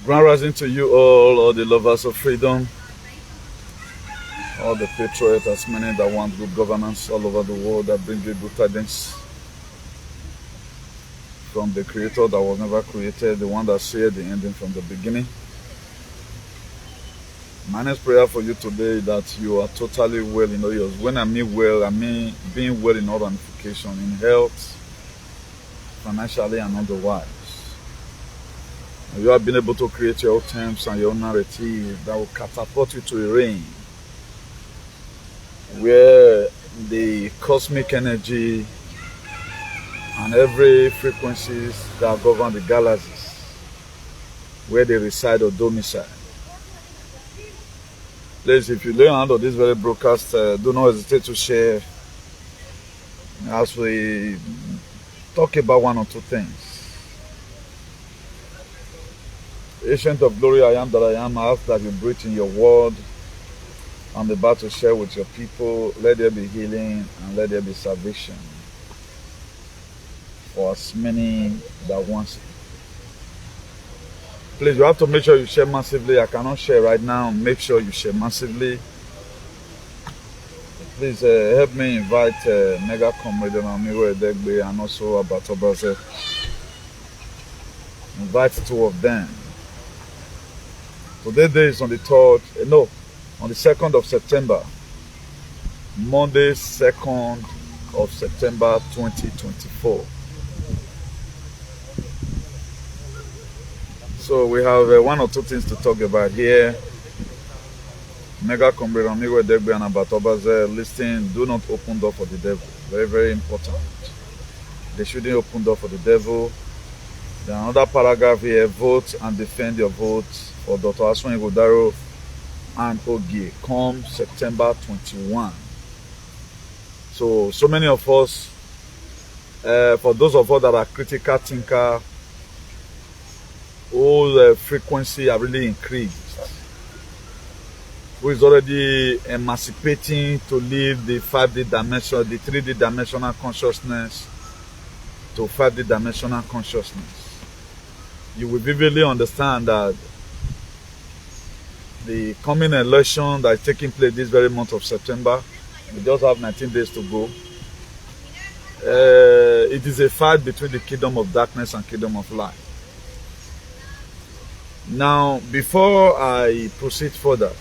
Grand rising to you all the lovers of freedom, all the patriots, as many that want good governance all over the world, that bring you good tidings from the creator that was never created, the one that shared the ending from the beginning. My next prayer for you today is that you are totally well in all yours. When I mean well, I mean being well in all ramification, in health, financially, and otherwise. You have been able to create your own terms and your own narrative that will catapult you to a reign where the cosmic energy and every frequencies that govern the galaxies, where they reside or domicile. Please, if you learn out of this very broadcast, do not hesitate to share as we talk about one or two things. Ancient of glory, I am that I am. I ask that you breathe in your word. I'm about to share with your people. Let there be healing and let there be salvation for as many that want it. Please, you have to make sure you share massively. I cannot share right now. Make sure you share massively. Please help me invite Mega Crd Eranomigho and also about Obazee. Invite two of them. Today day is on the 3rd, on the 2nd of September. Monday, 2nd of September 2024. So we have one or two things to talk about here. Mega Crd Eranomigho and about Obazee. Listen, do not open door for the devil. Very, very important. They shouldn't open door for the devil. Then another paragraph here, vote and defend your vote for Dr. Asue Ighodaro and Ogie come September 21. So many of us, for those of us that are critical thinker, all frequency are really increased. Who is already emancipating to leave the 5D dimension, the 3D dimensional consciousness to 5D dimensional consciousness. You will vividly understand that the coming election that is taking place this very month of September, we just have 19 days to go. It is a fight between the kingdom of darkness and kingdom of light. Now, before I proceed further,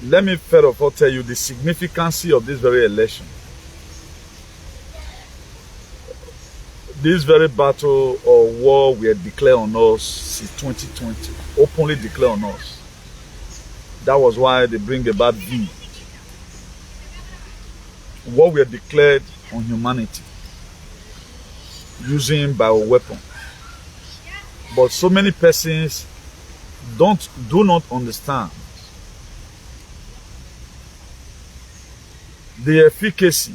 let me first of all tell you the significance of this very election. This very battle or war we had declared on us since 2020, openly declared on us. That was why they bring about V. What we had declared on humanity using bioweapon. But so many persons do not understand the efficacy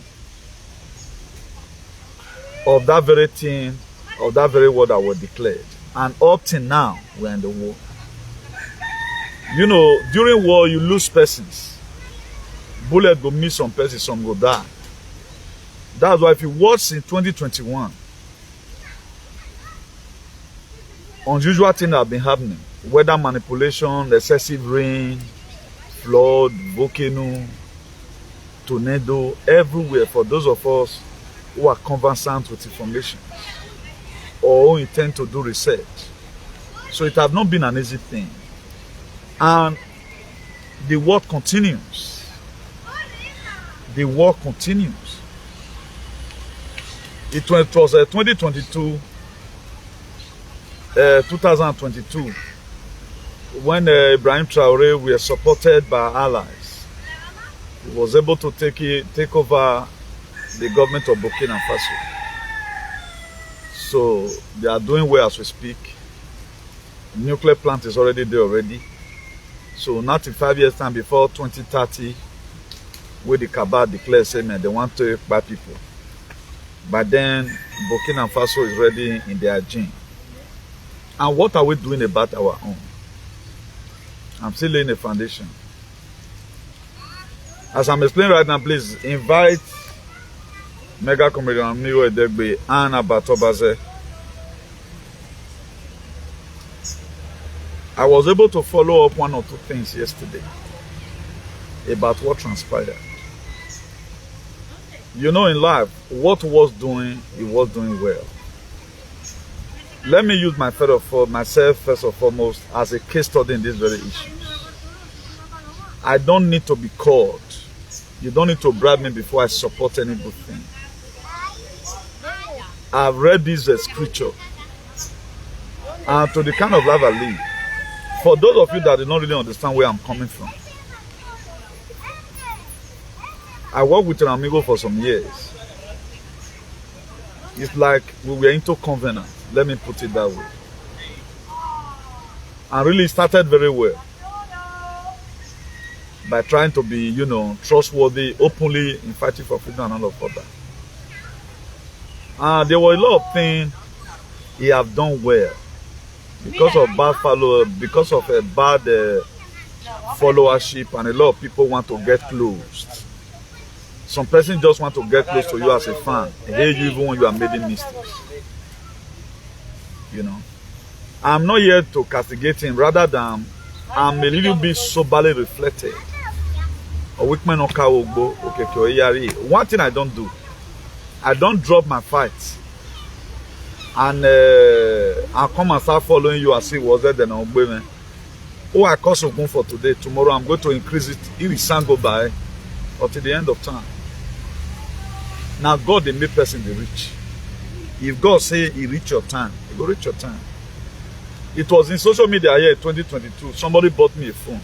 of that very thing, of that very word that was declared. And up till now, we're in the war. You know, during war, you lose persons. Bullet go miss some persons, some go die. That's why if you watch in 2021, unusual things have been happening. Weather manipulation, excessive rain, flood, volcano, tornado, everywhere for those of us who are conversant with information or who intend to do research. So it has not been an easy thing. And the war continues. The war continues. It was 2022, when Ibrahim Traore were supported by allies. He was able to take over the government of Burkina Faso. So they are doing well as we speak. The nuclear plant is already there already. So not in 5 years time, before 2030, where the Cabal declares saying they want to buy people. But then Burkina Faso is ready in their gene. And what are we doing about our own? I'm still laying a foundation. As I'm explaining right now, please invite Mega Crd Eranomigho and about Obazee. I was able to follow up one or two things yesterday about what transpired. You know, in life, what was doing, he was doing well. Let me use myself first and foremost as a case study in this very issue. I don't need to be called. You don't need to bribe me before I support any good thing. I've read this scripture, and to the kind of life I live, for those of you that do not really understand where I'm coming from, I worked with Eranomigho for some years. It's like we were into covenant, let me put it that way. And really started very well by trying to be, you know, trustworthy, openly in fighting for freedom and all of that. And there were a lot of things he have done well because of bad because of a bad followership, and a lot of people want to get close. Some person just want to get close to you as a fan, hate you even when you are making mistakes. You know, I'm not here to castigate him, rather than I'm a little bit soberly reflected. One thing I don't do, I don't drop my fights and I'll come and start following you and see what's there then I'll be. Oh, I cost Ogun for today. Tomorrow I'm going to increase it. If it's go by until the end of time. Now God, they make person they reach. If God say he reach your time, he will reach your time. It was in social media here in 2022. Somebody bought me a phone.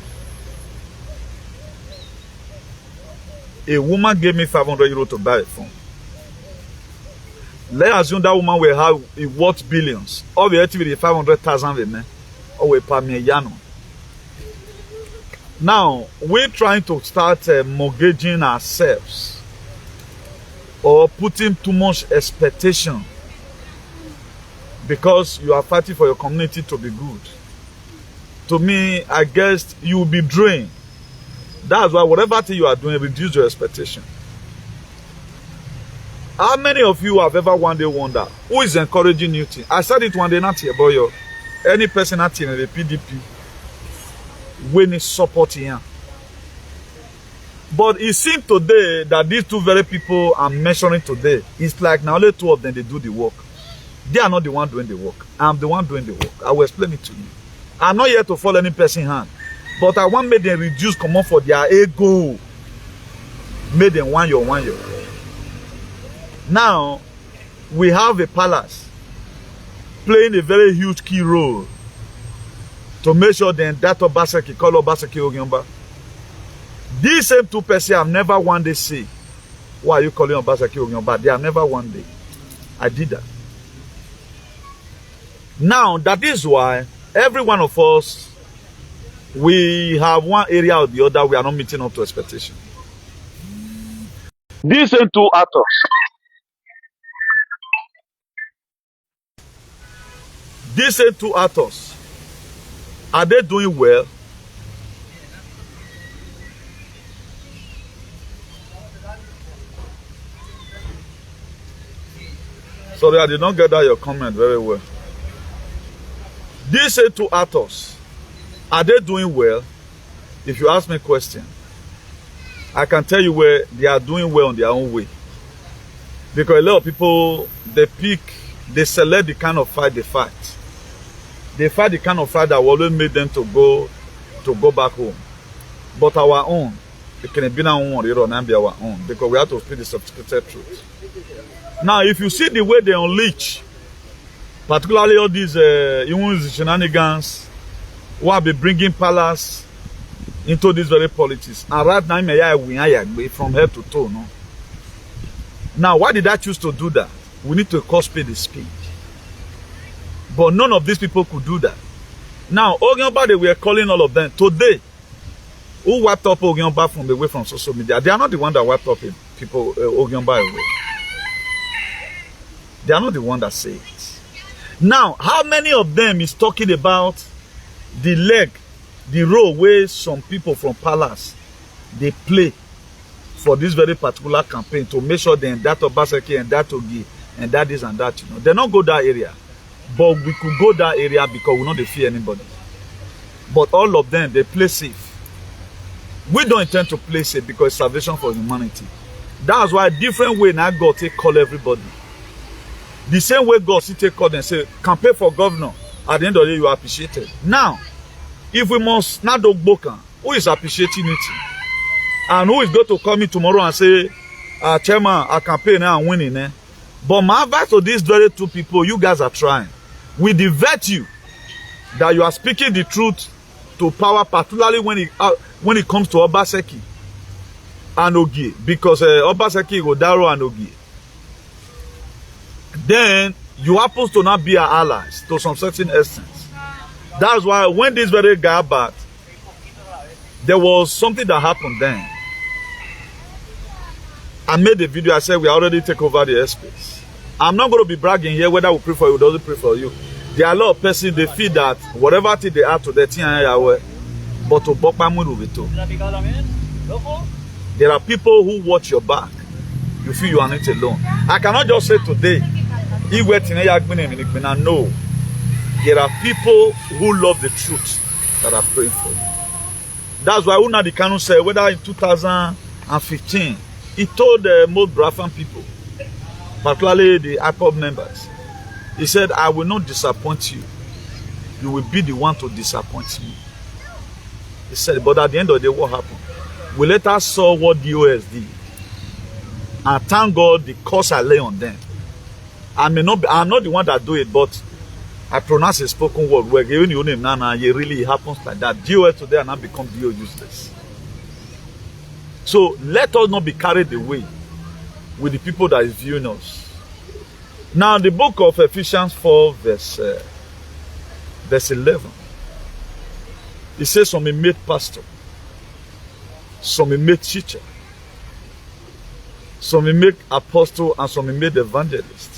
A woman gave me 500 euros to buy a phone. Let's assume that woman will have a worth billions. Or we have 500,000 women. Or we pay me a yano. Now, we're trying to start mortgaging ourselves or putting too much expectation because you are fighting for your community to be good. To me, I guess you will be drained. That's why whatever thing you are doing, reduce your expectation. How many of you have ever one day wondered who is encouraging you? I said it one day, not here, boy. Any person not in the PDP, when is supporting him. But it seems today that these two very people I'm mentioning today, it's like now only two of them they do the work. They are not the one doing the work. I'm the one doing the work. I will explain it to you. I'm not here to follow any person's hand. But I want make them reduce command for their ego. Make them one year. Now, we have a palace playing a very huge key role to make sure that Obazee call Obazee Ogiomba. These same two persons have never one day say, why are you calling Obazee Ogiomba? They have never one day. I did that. Now, that is why every one of us, we have one area or the other, we are not meeting up to expectation. These same two actors, are they doing well? Sorry, I did not get that your comment very well. These two actors, are they doing well? If you ask me a question, I can tell you where they are doing well on their own way. Because a lot of people, they select the kind of fight they fight. They fight the kind of fight that will always make them to go back home. But our own, it can be our own, because we have to speak the sophisticated truth. Now, if you see the way they unleash, particularly all these shenanigans, who have been bringing palace into this very politics, and right now, from head to toe. No? Now, why did I choose to do that? We need to call speed the speed. But none of these people could do that. Now, Ogiomba, they were calling all of them. Today, who wiped up Ogiomba from away from social media? They are not the one that wiped up people, Ogiomba away. They are not the one that say it. Now, how many of them is talking about the role where some people from Palace, they play for this very particular campaign to make sure they end that Obazee and that Ogie and that this and that, you know. They don't go that area. But we could go that area because we don't fear anybody. But all of them, they play safe. We don't intend to play safe because it's salvation for humanity. That's why different way now God take call everybody. The same way God take call and say, campaign for governor. At the end of the day, you are appreciated. Now, if we must not do boka, who is appreciating it? And who is going to come in tomorrow and say, Chairman, I campaign now and winning? Eh? But my advice to these very two people, you guys are trying. We divert you that you are speaking the truth to power, particularly when it comes to Obazee and Ogie, because Asue Ighodaro and Ogie. Then you happen to not be our allies to some certain extent. That's why when this very guy back, there was something that happened then. I made a video, I said we already take over the airspace. I'm not going to be bragging here whether we pray for you or doesn't pray for you. There are a lot of persons, they feel that whatever thing they are to the thing, but to there are people who watch your back. You feel you are not alone. I cannot just say today, no. There are people who love the truth that are praying for you. That's why Una the Canon said, whether in 2015, he told most Brafan people, particularly the IPOB members, he said, I will not disappoint you. You will be the one to disappoint me. He said, but at the end of the day, what happened? We later saw what the OS did. And thank God the curse I lay on them. I'm not the one that do it, but I pronounce a spoken word where giving your name now, it really happens like that. DOS today and now become DO useless. So let us not be carried away with the people that is viewing us. Now the book of Ephesians 4 verse 11. It says some he made pastor, some he made teacher, some he made apostle, and some he made evangelist.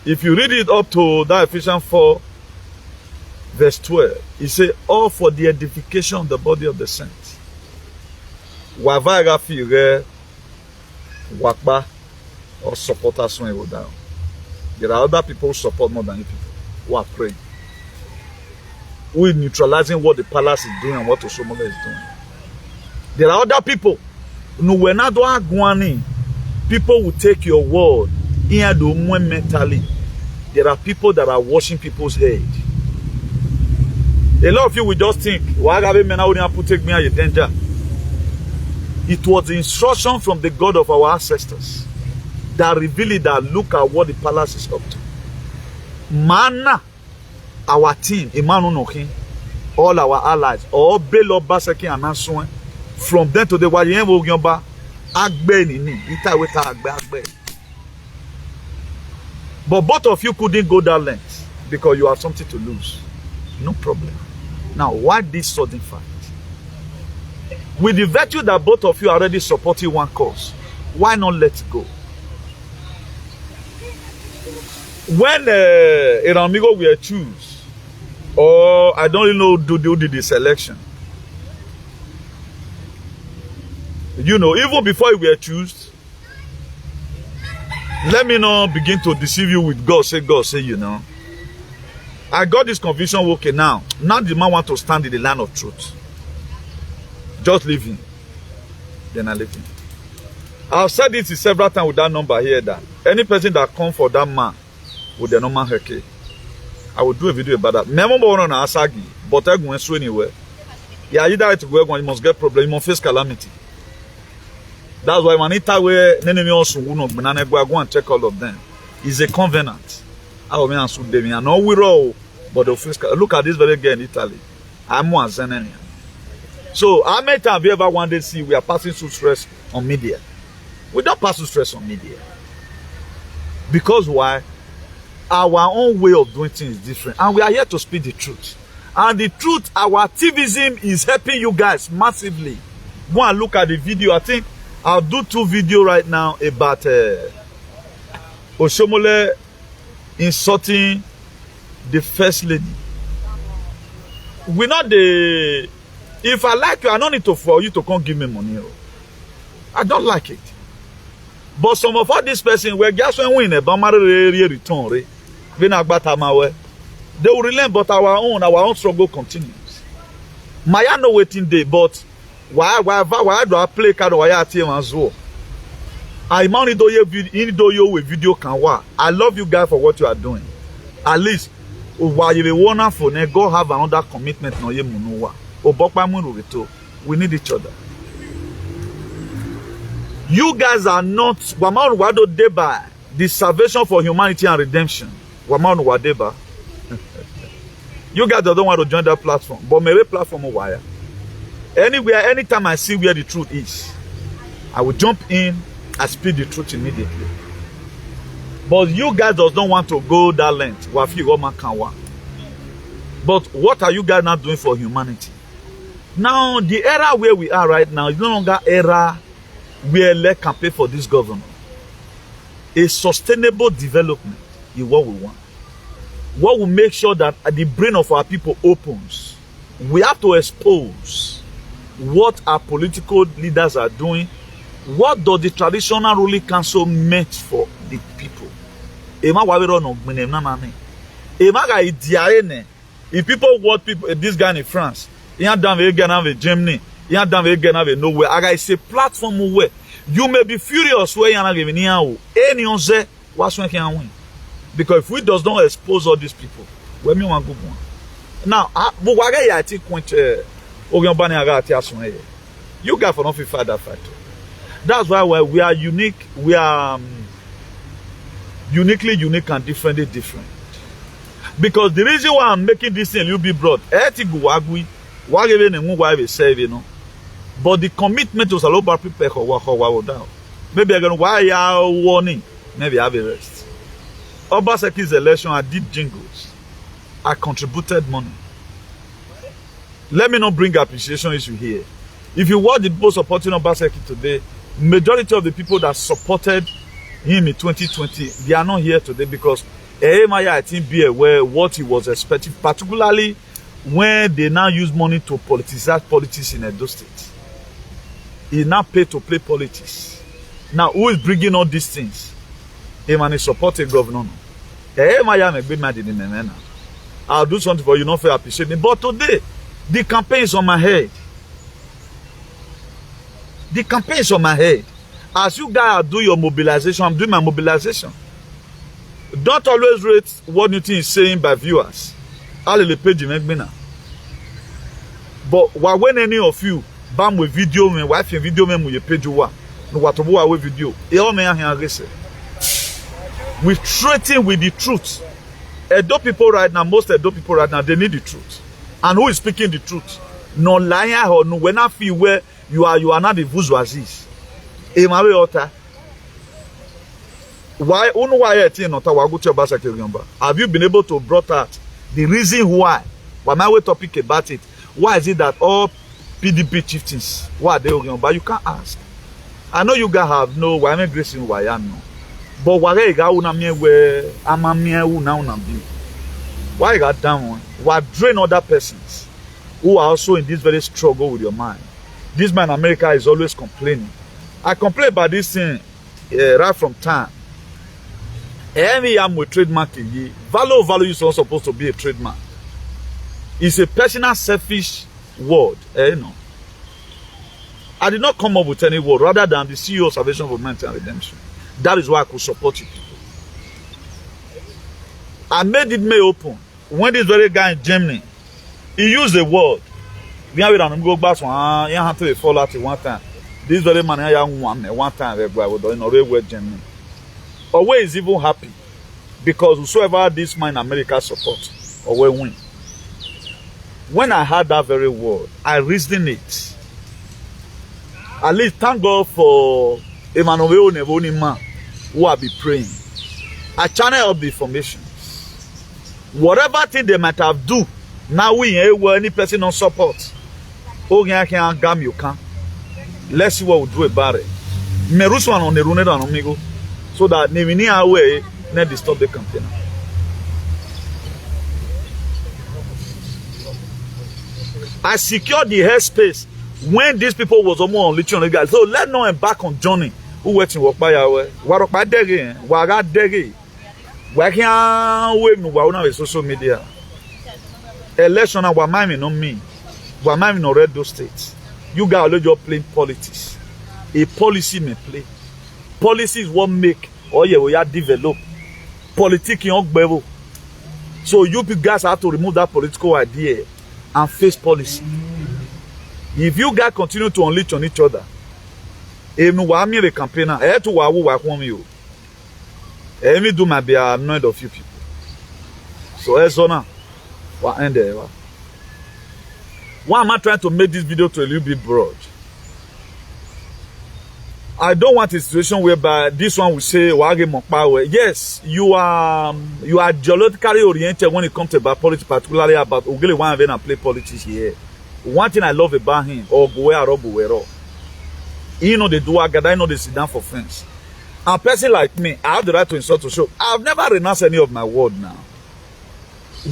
If you read it up to that Ephesians 4 verse 12, it says all for the edification of the body of the saints. Wakba or support Asue Ighodaro. There are other people who support more than you people who are praying, who are neutralizing what the palace is doing and what OSHOMOL is doing. There are other people. People will take your word mentally. There are people that are washing people's head. A lot of you will just think, why have you take me a danger? It was the instruction from the God of our ancestors that revealed that look at what the palace is up to. Mana, our team, all our allies, all Belo Baseki and Asue, from then to the Wayen Wogyomba, but both of you couldn't go that length because you have something to lose. No problem. Now, why this sudden fight? With the virtue that both of you are already supporting one cause, why not let it go? When Eranomigho were choose, or I don't even know who did the selection. You know, even before we were choose, let me not begin to deceive you with God, say, you know. I got this conviction, okay, now the man want to stand in the land of truth. Just leave him. Then I leave him. I've said this several times with that number here that any person that come for that man with the normal heke, I will do a video about that. Never more on Asagi, but I won't swing anywhere. Yeah, you die to go when you must get problem, you must face calamity. That's why when it away, enemy also will go and check all of them. It's a covenant. I will answer them. I know we're all, but the face. Look at this very girl in Italy. I'm one Zenenia. So, how many times have you ever one day see we are passing through stress on media? We don't pass through stress on media. Because why? Our own way of doing things is different. And we are here to speak the truth. And the truth, our activism is helping you guys massively. Go and look at the video. I think I'll do 2 videos right now about OSHOMOL insulting the first lady. We're not the... If I like you, I don't need to for you to come give me money. I don't like it. But some of all these persons were just when we in a return, they will relent, but our own struggle continues. Maya no waiting day, but why do I play card or why team as well? I money do you with video can work. I love you guys for what you are doing. At least while you be wonderful, go have another commitment no ye munuwa. We need each other. You guys are not the salvation for humanity and redemption. You guys don't want to join that platform, but maybe platform wire. Anywhere, anytime I see where the truth is, I will jump in and speak the truth immediately. But you guys don't want to go that length. But what are you guys not doing for humanity? Now, the era where we are right now is no longer era where let campaign for this government. A sustainable development is what we want. What will make sure that the brain of our people opens. We have to expose what our political leaders are doing. What does the traditional ruling council meant for the people? If people want people, this guy in France, he had done in Germany, he had done in nowhere. It's a platform where you may be furious where you're not giving any what's when can win. Because if we does not expose all these people, we may want good one. Now, you guys for not fight that fight. That's why we are unique. We are uniquely unique and differently different. Because the reason why I'm making this thing will be broad. But the commitment to Saloba people down. Maybe I'm gonna why you are warning. Maybe I have a rest. Obasee's election, I did jingles. I contributed money. Let me not bring appreciation issue here. If you watch the people supporting Obazee today, majority of the people that supported him in 2020, they are not here today because I think be aware what he was expecting, particularly when they now use money to politicize politics in Edo State. He now paid to play politics. Now, who is bringing all these things? Him and he supported governor. I'll do something for you, not for appreciate me. But today, the campaign is on my head. The campaign is on my head. As you guys do your mobilization, I'm doing my mobilization. Don't always rate what you think is saying by viewers. I'll the page now. But when any of you bam with video me, wife your video me with your page no what with video. We threaten with the truth. Edo people right now, most Edo people right now, they need the truth. And who is speaking the truth? No liar or no when I feel where you are not the bourgeoisie. Why have you been able to brought out the reason why? Why my way topic about it? Why is it that all PDP chieftains why are they but you can't ask? I know you guys have no why am I gracing why I know. But why you got una me where I'm a mere una be? Why you got down? Why drain other persons who are also in this very struggle with your mind? This man in America is always complaining. I complain about this thing right from time. Any am with trademark value is not supposed to be a trademark. It's a personal selfish word. No. I did not come up with any word rather than the CEO of Salvation for Humanity and Redemption. That is why I could support you people. I made it may open. When this very guy in Germany, he used the word. We have go back one. You have to fall out one time. This very man here one time we go in Norway Germany. Owe is even happy because whosoever this man in America support, Owe win. When I heard that very word, I reasoned it. At least thank God for Emmanuel Nevoni man who I be praying. I channel up the information. Whatever thing they might have do, now we ain't any person on support. Ogie can gam you can. Let's see what we do about it. Meruswan on the Crd Eranomigho. So that Nevini away, not disturb the campaign. I secured the airspace when these people was almost on literally on the guy. So let no embark on Johnny who went to walk by our way. What by degi? Waga degi. Working away no social media. Election and what mine no me. We're not in Oredo State. You guys are just playing politics. A policy may play. Policy is what make or we are develop. Politics in Ogbevo. So you guys have to remove that political idea and face policy. If you guys continue to unleash on each other, the campaigner, I to welcome you. Me do my be annoyed of you people. So as on what end there? Why am I trying to make this video to a little bit broad? I don't want a situation whereby this one will say, yes, you are geologically oriented when it comes to about politics, particularly about Ogele one and play politics here. One thing I love about him, or you know they do agada, you know they sit down for friends. A person like me, I have the right to insult to show. I've never renounced any of my word now.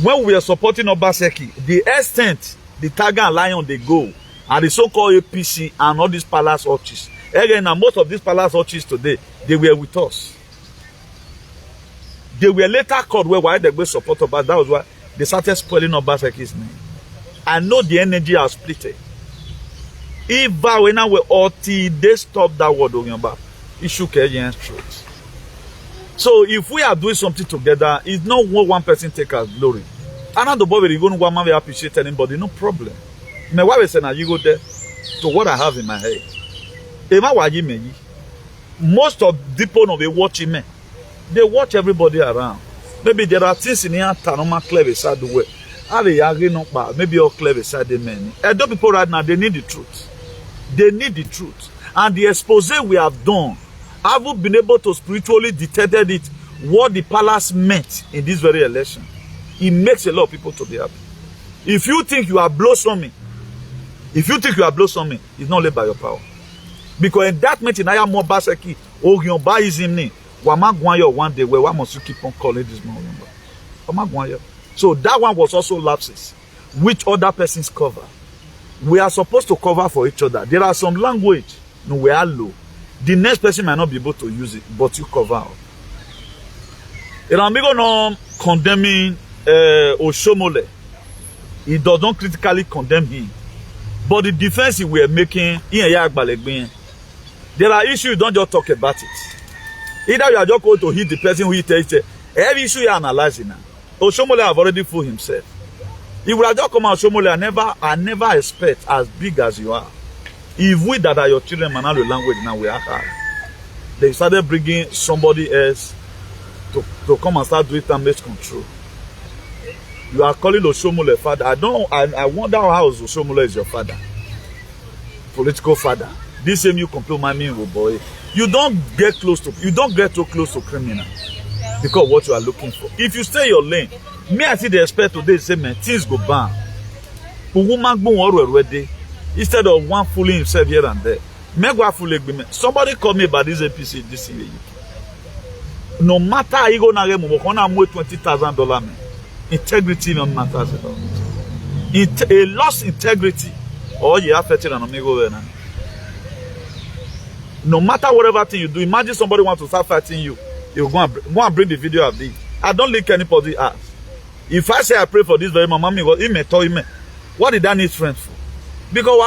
When we are supporting Obazee, the extent the Tiger and Lion they go, and the so-called APC and all these palace orchids. Again, now most of these palace orchids today, they were with us. They were later called why they were support Obazee. That was why they started spoiling Obazee's name. I know the energy has split. If when we all they stop that word on your back, it should against truth. So if we are doing something together, it's not one person take as glory. And not the boy will go to one appreciate anybody, no problem. My wife said, now you go there to what I have in my head. Most of the people of the watching me, they watch everybody around. Maybe there are things in here that are clever beside the way. Maybe all clever beside the men. And those people right now, they need the truth. They need the truth. And the expose we have done, haven't been able to spiritually detect it, what the palace meant in this very election. It makes a lot of people to be happy. If you think you are blossoming, it's not led by your power. Because in that meeting, I am more basaki, Ogie Obaism, Wamagwanyo one day, where one must keep on calling this morning. So that one was also lapses, which other persons cover. We are supposed to cover for each other. There are some language, no, we are low. The next person might not be able to use it, but you cover. Eranomigho no condemning OSHOMOL. He does not critically condemn him. But the defense we are making, there are issues, you don't just talk about it. Either you are just going to hit the person who hit it. Every issue you are analyzing now. OSHOMOL have already fooled himself. He would have just come out OSHOMOL, I never expect as big as you are. If we that are your children man the language now we are hard. They started bringing somebody else to come and start doing damage control. You are calling OSHOMOL a father. I wonder how OSHOMOL is your father. Political father. This same you compliment me with boy. You don't get too close to criminal. Because what you are looking for. If you stay your lane, me I see the expect today say man, things go bad. Instead of one fooling himself here and there. Somebody called me about this APC this year. No matter how you go na $20,000, integrity no matters at all. A lost integrity, or you have Eranomigho. No matter whatever thing you do, imagine somebody wants to start fighting you. You go and bring the video of this. I don't link anybody else. If I say I pray for this very moment, he may tell me, what did I need strength for? Because a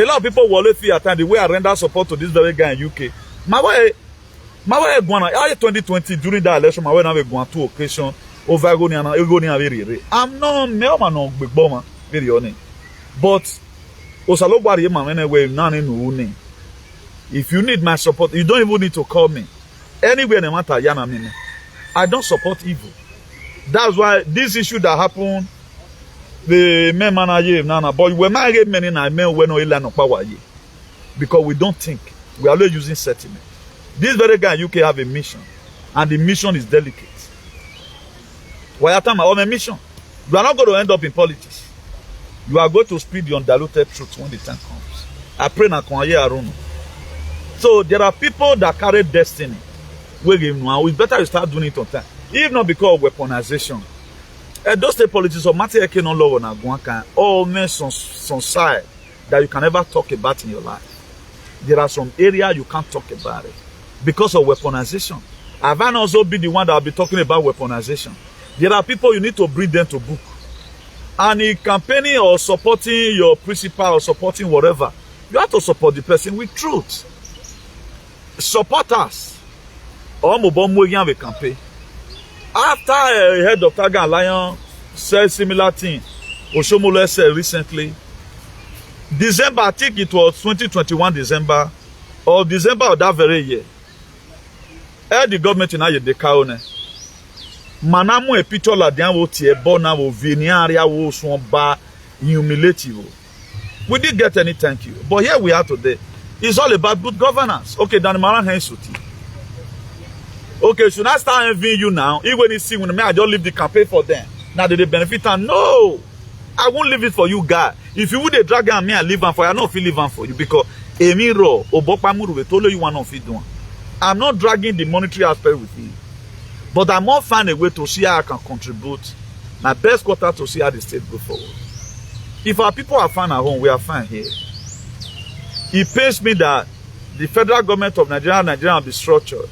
lot of people will always feel at times the way I render support to this very guy in UK. My way 2020 during that election, my way have gone to occasion over I'm no big bomber, very honest. But if you need my support, you don't even need to call me. Anywhere no matter I don't support evil. That's why this issue that happened, the men manager nana, but we married many men when we learn power because we don't think. We are always using sentiment. This very guy in UK have a mission, and the mission is delicate. Why are on a mission? You are not going to end up in politics. You are going to speak the undiluted truth when the time comes. I pray na Arun. So there are people that carry destiny. It's better you start doing it on time. If not because of weaponization. Those state politics of matter no law on Aguancan, all men some side that you can never talk about in your life. There are some areas you can't talk about it because of weaponization. Have I also been the one that will be talking about weaponization? There are people you need to bring them to book. and in campaigning or supporting your principal or supporting whatever, you have to support the person with truth. Support us. Or campaign. After a head of Tiger and Lion said similar thing, OSHOMOL said recently, December, I think it was 2021 December, or December of that very year, the government in Aye de Kaone, Manamu a picture la dian wo tie bona wo viniaria wo swamba humiliative. We didn't get any thank you. But here we are today. It's all about good governance. Okay, Dan Maran Hensuti. Okay, should I start envying you now? Even when you see when I just leave the campaign for them. Now they benefit and no. I won't leave it for you, guys. If you would a drag on me, I leave on for you. I don't feel leaving for you because Emiro Obokpamuru told you want to feed one. I'm not dragging the monetary aspect with you. But I'm more find a way to see how I can contribute my best quarter to see how the state go forward. If our people are fine at home, we are fine here. It pains me that the federal government of Nigeria will be structured.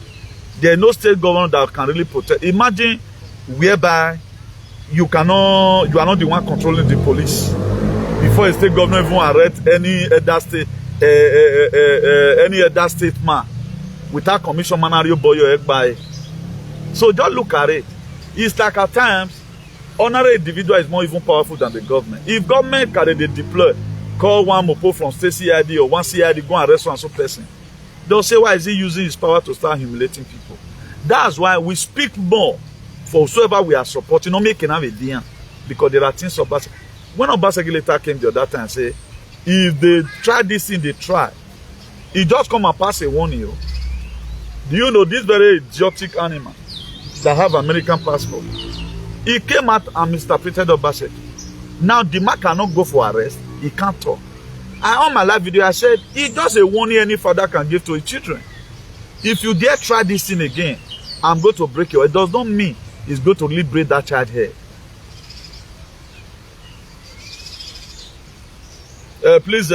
There is no state government that can really protect. Imagine whereby you are not the one controlling the police. Before a state government even arrest any other state man without commission manario boyo by. So just look at it. It's like at times, honorary individual is more even powerful than the government. If government can they deploy, call one mopo from state CID or one CID, go and arrest one so person, they'll say, why is he using his power to start humiliating people? That's why we speak more for whoever we are supporting, not making have a deal. Because there are things of Obazee. When Obazee later came the other time and say, if they try this thing, they try. He just come and pass a warning. Do you know this very idiotic animal that have American passport? He came out and misinterpreted Obazee. Now the man cannot go for arrest. He can't talk. On my live video, I said, it's just a warning any father can give to his children. If you dare try this thing again, I'm going to break your head. It does not mean it's going to liberate that child here. Please,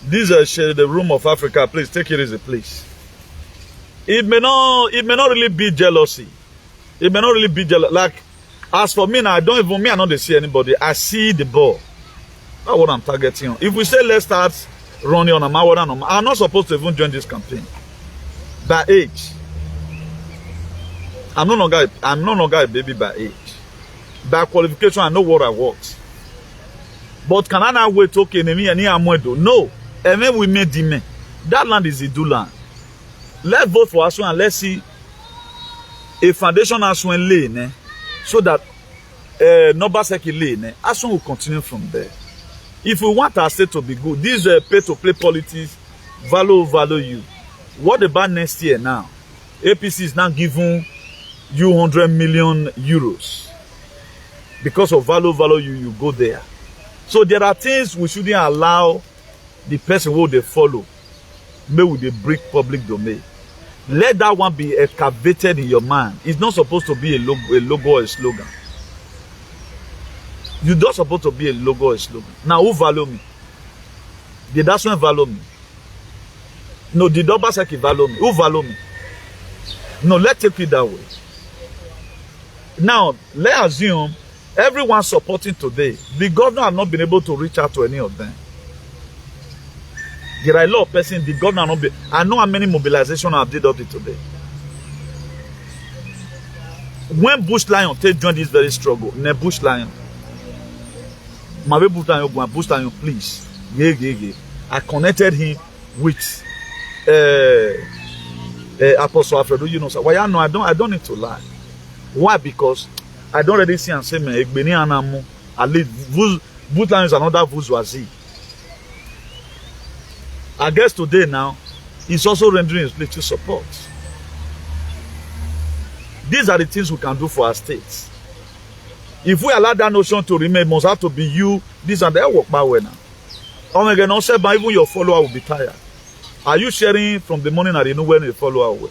this is the room of Africa. Please take it as a place. It may not really be jealousy. It may not really be jealous. Like, as for me now, I don't see anybody. I see the ball. That's what I'm targeting on. If we say let's start running on I'm not supposed to even join this campaign. By age. I'm no longer a baby by age. By qualification, I know what I want. But can I now wait? Okay, no. And then we made the that land is the do land. Let's vote for Asue and let's see a foundation Asue lane, so that Nobaseki lane, Asue will continue from there. If we want our state to be good, this pay-to-play politics, value you. What about next year now? APC is now giving you 100 million euros. Because of value you go there. So there are things we shouldn't allow the person who they follow. Maybe they break public domain. Let that one be excavated in your mind. It's not supposed to be a logo or a slogan. You're not supposed to be a logo or a slogan. Now, who value me? Did that one value me? No, did Obaseki value me? Who value me? No, let's take it that way. Now, let's assume everyone supporting today, the governor has not been able to reach out to any of them. There are a lot of persons, the governor not be. I know how many mobilizations I've did up to today. When Bush Lion joined this very struggle, Bush Lion, my Bush Lion, please. Yeah. I connected him with Apostle Alfredo. You know, so why I don't need to lie. Why? Because I don't already see and say me Egbeni Anamu. At least Bush Lion is another Obazee. I guess today now, he's also rendering his little support. These are the things we can do for our states. If we allow that notion to remain, it must have to be you, this and that, work by way now. Oh my God, but even your follower will be tired. Are you sharing from the morning and you know when your follower will?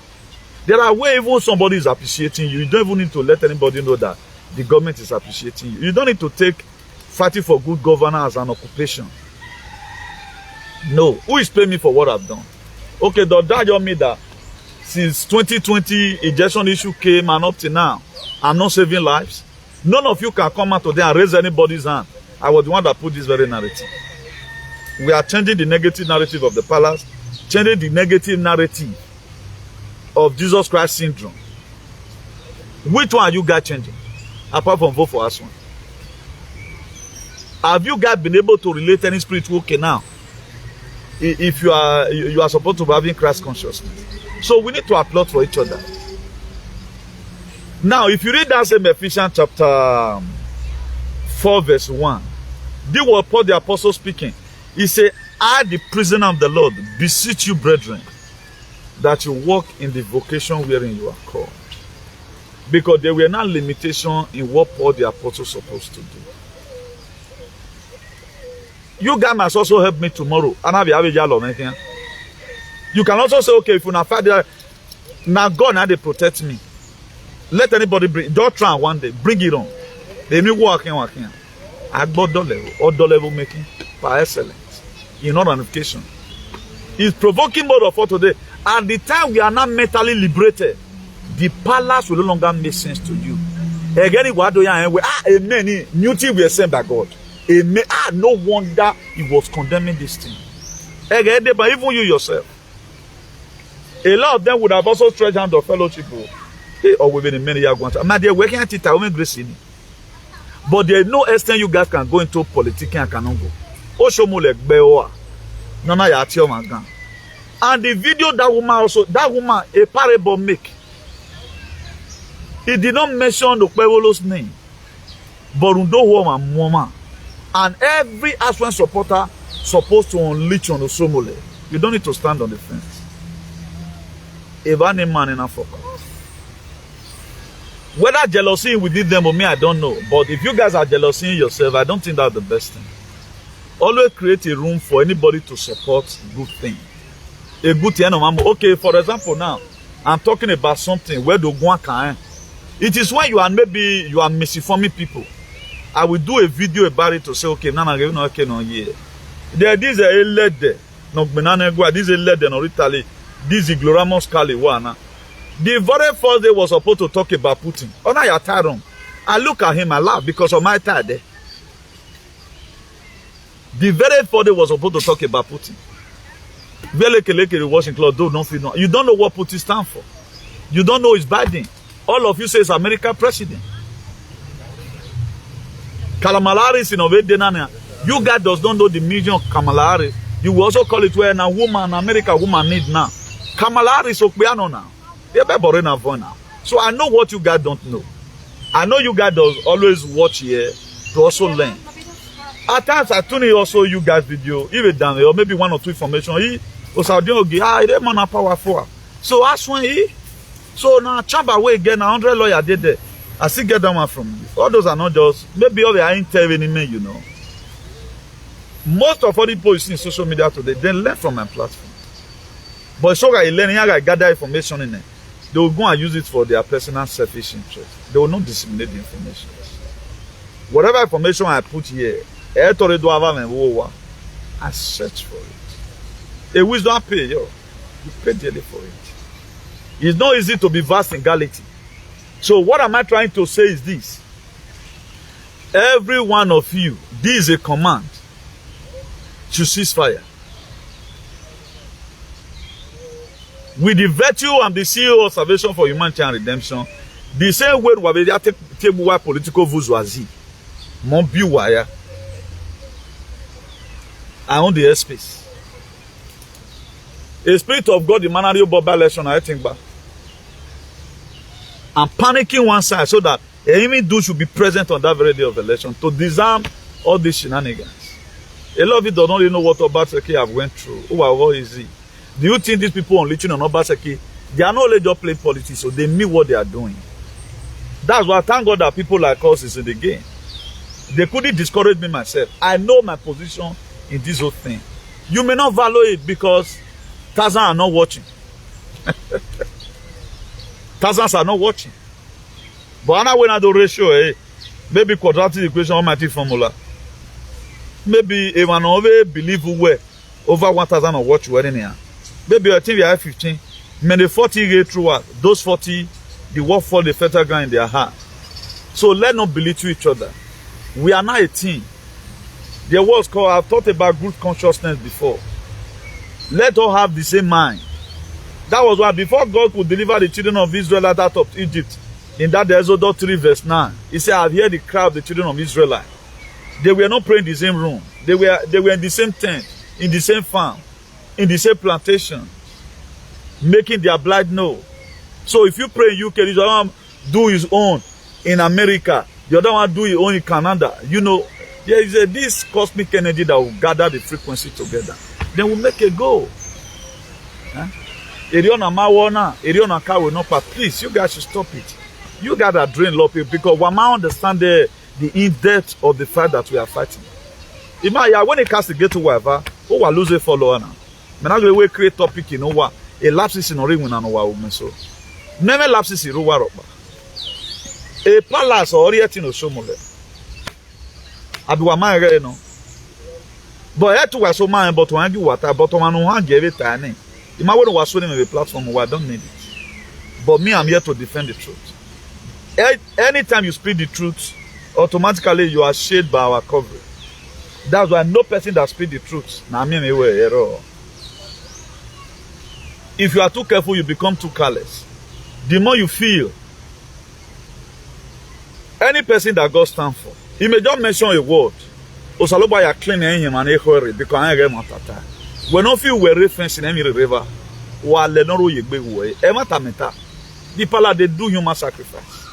There are ways even somebody is appreciating you. You don't even need to let anybody know that the government is appreciating you. You don't need to take fighting for good governance as an occupation. No. Who is paying me for what I've done? Okay, does that mean that since 2020 injection issue came and up to now, I'm not saving lives? None of you can come out today and raise anybody's hand. I was the one that put this very narrative. We are changing the negative narrative of the palace, changing the negative narrative of Jesus Christ syndrome. Which one are you guys changing? Apart from vote for Asue. Have you guys been able to relate any spiritual now? If you are supposed to be having Christ consciousness. So we need to applaud for each other. Now, if you read that same Ephesians chapter 4 verse 1, this was Paul the apostle speaking. He said, I, the prisoner of the Lord, beseech you, brethren, that you walk in the vocation wherein you are called. Because there were no limitations in what Paul the apostle was supposed to do. You guys must also help me tomorrow. And I'll be having y'all on anything. You can also say, okay, if you're not father, now God now they protect me. Let anybody bring, don't try one day, bring it on. They need working. I got the level making by excellence. In all ramification. It's provoking mode of thought today. At the time we are not mentally liberated, the palace will no longer make sense to you. Again, what do you amen? New thing we are sent by God. Amen. No wonder he was condemning this thing. Again, but even you yourself. A lot of them would have also stretched hand of fellowship. Or within a many years. They're working at it. But there is no extent you guys can go into politics and cannot go. OSHOMOL beoa. Nana ya ati o magan. And the video that woman a parable make. He did not mention the Okpewolo's name. But Undo woman. And every Asue supporter supposed to unleash on OSHOMOL. You don't need to stand on the fence. If any man in Africa. Whether jealousy within them or me, I don't know. But if you guys are jealousy yourself, I don't think that's the best thing. Always create a room for anybody to support good thing. A good thing. Okay, for example, now I'm talking about something where the one can. It is when you are maybe you are misinforming people. I will do a video about it to say, okay, there is a lady, no banana, this is a lady, no Italy, this is Ighodaro Kali one. The very first day was supposed to talk about Putin. Oh, now you're tired. I look at him, I laugh because of my tired. The very first day was supposed to talk about Putin. You don't know what Putin stands for. You don't know his Biden. All of you say it's American president. Kamala Harris in Ovedena. You guys does not know the meaning of Kamala Harris. You will also call it where a woman, American woman need now. Kamala Harris is now. So I know what you guys don't know. I know you guys does always watch here to also learn. At times I tune in also you guys video, even down or maybe one or two information. He was out there, they man are powerful. So as when he so now chamber way again 100 lawyer did there. I still get that one from you. All those are not just maybe all they are intervening me, you know. Most of all the people you see in social media today, they learn from my platform. But so I learn here, I gather information in it. They will go and use it for their personal selfish interest. They will not disseminate the information. Whatever information I put here, I search for it. A wisdom pay, yo. You pay daily for it. It's not easy to be vast in Galaxy. So what am I trying to say is this. Every one of you, this is a command to cease fire. With the virtue and the CEO of Salvation for Humanity and Redemption, the same way we have taken political bourgeoisie, mon biwaya, I own the airspace. A spirit of God, the manner of Bob election, I think back. I'm panicking one side so that any do should be present on that very day of election to disarm all these shenanigans. A lot of you don't really know what Obazee have went through. What is it? Do you think these people on leeching on Obazee, they are not only just playing politics, so they mean what they are doing? That's why I thank God that people like us is in the game. They couldn't discourage me myself. I know my position in this whole thing. You may not value it because Tarzan are not watching. Tarzans are not watching. But now when I do ratio, maybe quadratic equation almighty formula. Maybe if I don't believe where over 1,000 or watch where in here. Maybe I think we have 15. Many 40 get through those 40, the work for the fertile ground in their heart. So let's not belittle each other. We are not a team. There was called, I've thought about group consciousness before. Let all have the same mind. That was why before God could deliver the children of Israel out of Egypt, in that Exodus 3 verse 9, he said, I've heard the cry of the children of Israel. They were not praying in the same room. They were in the same tent, in the same farm, in the same plantation, making their blood know. So if you pray in UK, the other one do his own in America, the other one do his own in Canada. You know, there is this cosmic energy that will gather the frequency together. Then we'll make a goal. Eriona Mawana, Eriona Ka will not pass. Please, you guys should stop it. You guys are drain a lot of people because we might understand the in-depth of the fight that we are fighting. When it comes to get to whatever, who will lose a follower now? I'm going to create topic in over a lapses in Oregon and over so. Never lapses in Ruwaroba. A palace or yet in OSHOMOL. Aduama, no. But I had to was so mine, but when you water, but one gave it tiny. You might want to was swimming in the platform where I don't need it. But me, I'm here to defend the truth. Anytime you speak the truth, automatically you are shaded by our coverage. That's why no person that speaks the truth. If you are too careful, you become too careless. The more you feel, any person that God stands for, he may just mention a word. Osaloba ya clean him and echo because I get matata. When no feel we reference in any river, while le no yegbe way, ematameta. The PALAC, they do human sacrifice.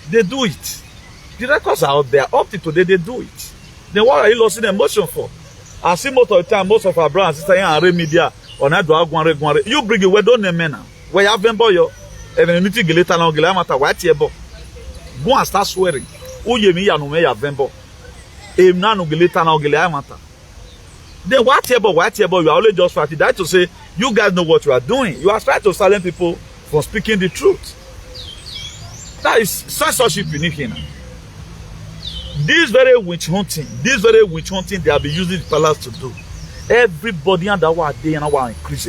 They do it. The records are out there. Up to today, they do it. Then what are you losing emotion for? I see most of the time, most of our brothers and sisters are media on that do you bring it where don't name now. Where you have them boy yo. Even if you get later now, get matter what you go and start swearing. Who you me ya no me ya vembo. Em na no get later now get matter. Then what you are only just fighting that to say you guys know what you are doing. You are trying to silence people from speaking the truth. That is censorship in here now. This very witch hunting, they have been using the PALAC to do. Everybody under our day and our increase.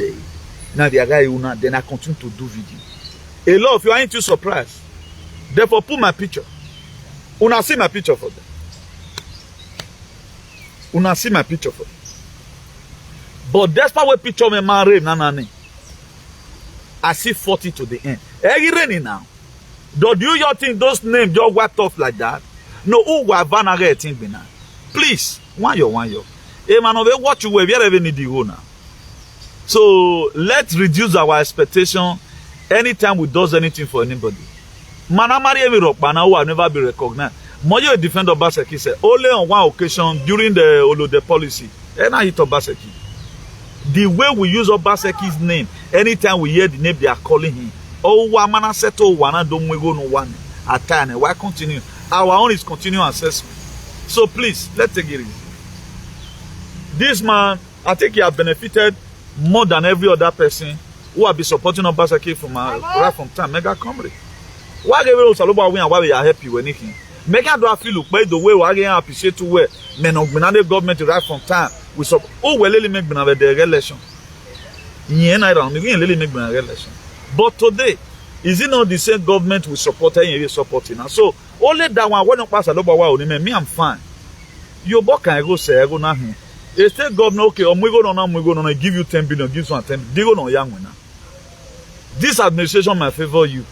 Now they are then I continue to do video. A lot of you aren't too surprised. Therefore, put my picture. Una see my picture for them. Una see my picture for them. But despite what picture me man rape I see 40 to the end. Hey, raining now. Do you think those names just wiped off like that? No, who were vanagate thing now? Please, one year. Hey man, what you were ever need the now. So let's reduce our expectation anytime we does anything for anybody. Manamari Europe, man, who will never be recognized. Moyo defend Obazee said only on one occasion during the Olode policy. And I hit Obazee. The way we use Obazee's name, anytime we hear the name they are calling him. Oh, wamana settle wana don't we go no one at time. Why continue? Our own is continuing assessment. So please, let's take it easy. This man, I think he has benefited more than every other person who have been supporting Obazee from right from time. Mega comrade. Why give us a lot win and why we are happy when anything? Mega do I feel look by the way we are appreciate to where men of the government right from time. We so well really make the election. Really make the election. But today, is it not the same government we supported and supporting now? So only that one when pass a lot of me, I'm fine. Your book can go say I go now. A state governor, okay, we go on, give you 10 billion, give you 10 billion. They go no young winner. This administration might favor you.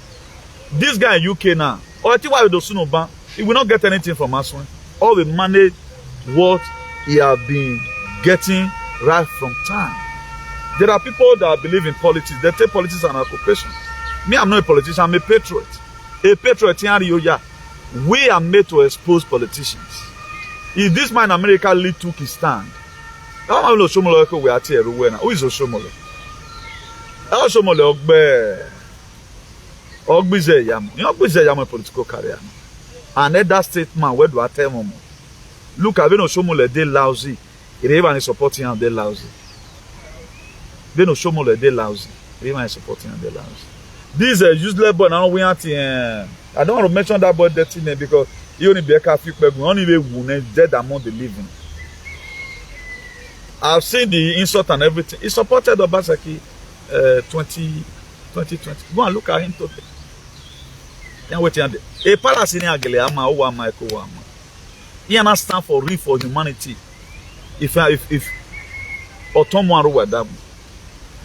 This guy in UK now, or I think why we do no ban, he will not get anything from us. All we manage what he have been getting right from time. There are people that believe in politics. They take politics as an occupation. Me, I'm not a politician. I'm a patriot. A patriot in we are made to expose politicians. If this man in America took his stand, how many OSHOMOL we are here? Who is OSHOMOL? OSHOMOL Obazee yam. You know Obazee yam a political career. Another statement where do I tell mom? Look, I've been OSHOMOL they lousy. It even supporting and they lousy. They no OSHOMOL they lousy. Even supporting and they lousy. This is useless boy now we at I don't want to mention that boy dirty name because he only be a few people only be wounded dead among the living. I've seen the insult and everything. He supported Obazee 2020. Go and look at him today. Then wait a palace in Agele ama o ama eko ama. He not stand for real for humanity. If Otomo were that,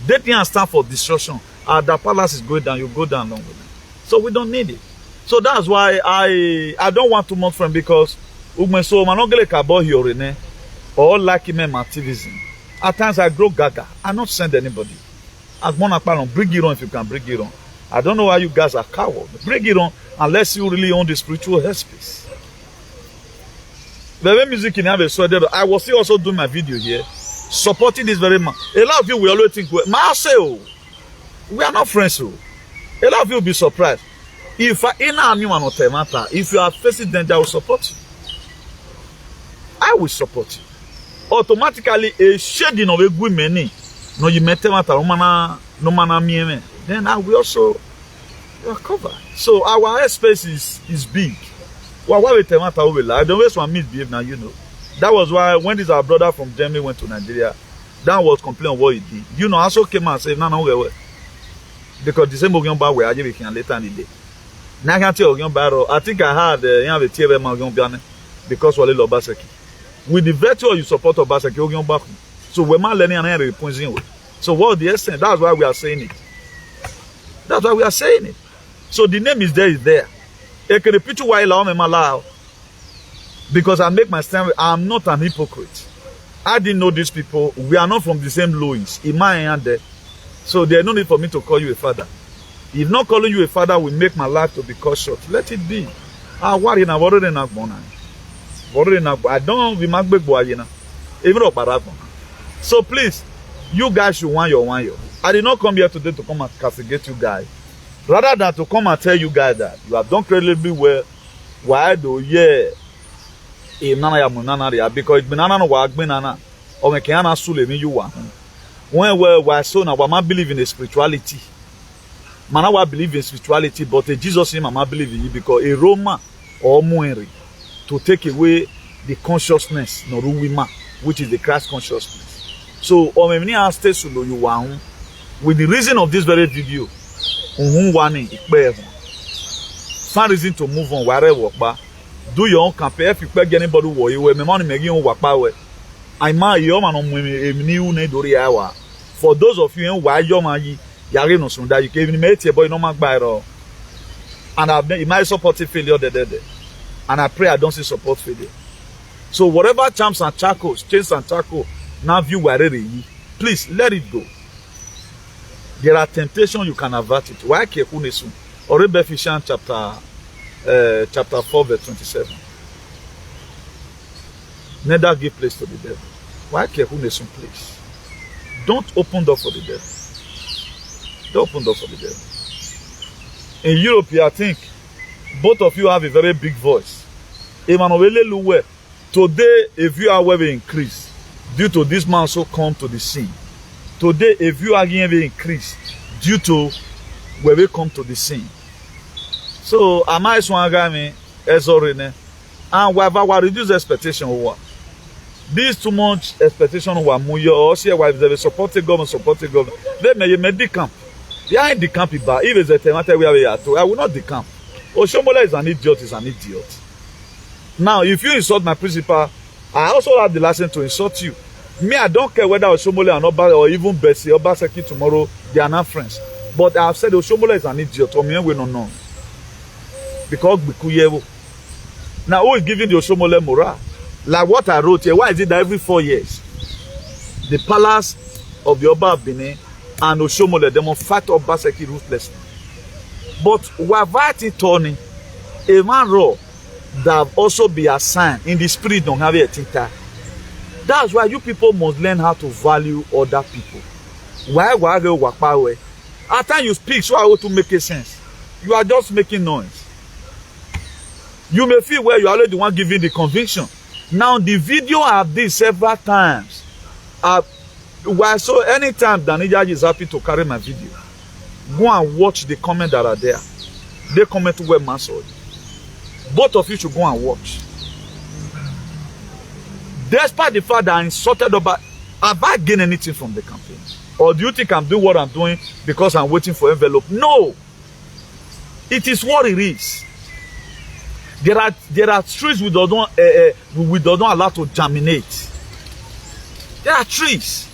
they didn't stand for destruction. The palace is going down, you go down along with it. So we don't need it. So that's why I don't want too much friend because Ugmeso manogele kabo hiorene or like him activism. At times I grow gaga. I not send anybody. As Monakpalon, bring it on if you can bring it on. I don't know why you guys are cowards. Bring it on unless you really own the spiritual headspace. The way music in have so I was also doing my video here, supporting this very man. A lot of you will always think, we are not friends. A lot of you will be surprised. If you are facing danger, I will support you. I will support you. Automatically, a shading of a good many. No, you met them at a no man, then I will also cover. So our airspace is big. Well, why we tell I don't waste one misbehave now, you know. That was why when this our brother from Germany went to Nigeria, Dan was complaining what he did. You know, I also came and said, no, because the same Ogion bar where I gave it later in the day. Now I can't tell Ogion bar. I think I had a TV Ogion because Wale Obaseki. With the virtue you support Obaseki, Ogion bar. So we're not learning and repointing. So what the essence? That's why we are saying it. That's why we are saying it. So the name is there. I can repeat why I'm allowed. Because I make my stand. I'm not an hypocrite. I didn't know these people. We are not from the same loins. In my hand there. So there's no need for me to call you a father. If not calling you a father will make my life to be cut short, let it be. I worry now. I don't be my big boy, you know. Even up. So please, you guys should want your. I did not come here today to come and castigate you guys. Rather than to come and tell you guys that you have done incredibly well. Why do because banana wa banana or me can sule me you wa. When we so now we believe in spirituality. Man I believe in spirituality, but Jesus him I believe in you because a Roma or Muenri to take away the consciousness no ruwima, which is the Christ consciousness. So with the reason of this very video. Find reason to move on wherever. Do your own campaign. If you get anybody who you may money making work power. I might your man on new for those of you why your man yari no sunda you can even make your boy no man buy all. And I've been my support failure there. And I pray I don't see support failure. So whatever champs and charcoals, chains and charcoal now view wherever please let it go. There are temptations you can avert it. Why Kekunesu? Or Ephesians chapter 4 verse 27. Neither give place to the devil. Why Kekunesu, please? Don't open door for the devil. Don't open door for the devil. In Europe, I think both of you have a very big voice. Today, if you are will increase due to this man so come to the scene. Today, if you are going to increase due to where we come to the scene. So, am I swangami as already? And we reduce expectation over. This too much expectation over Muyo or see why they support the government. They may make the camp. They are in the camp, but if it's a thematic where we are to, I will not the camp. OSHOMOL is an idiot, Now, if you insult my principal, I also have the license to insult you. Me, I don't care whether OSHOMOL and Obazee or even Bessie or Obaseki tomorrow, they are not friends. But I have said OSHOMOL is an idiot. Or me, we don't know. Because now, who is giving the OSHOMOL morale? Like what I wrote here, why is it that every 4 years, the palace of the Oba of Benin and OSHOMOL, they must fight Obaseki ruthlessly. But we are fighting Tony, a man raw that also be assigned in the spirit don't have a tinta. That's why you people must learn how to value other people. Why go wakpawe? After you speak, so I want to make a sense. You are just making noise. You may feel where you are already the one giving the conviction. Now the video I have this several times. Why so anytime Danija is happy to carry my video, go and watch the comments that are there. They comment well mastered. Both of you should go and watch. Despite the fact that I insulted about, have I gained anything from the campaign? Or do you think I'm doing what I'm doing because I'm waiting for envelope? No. It is what it is. There are trees we don't allow to germinate. There are trees.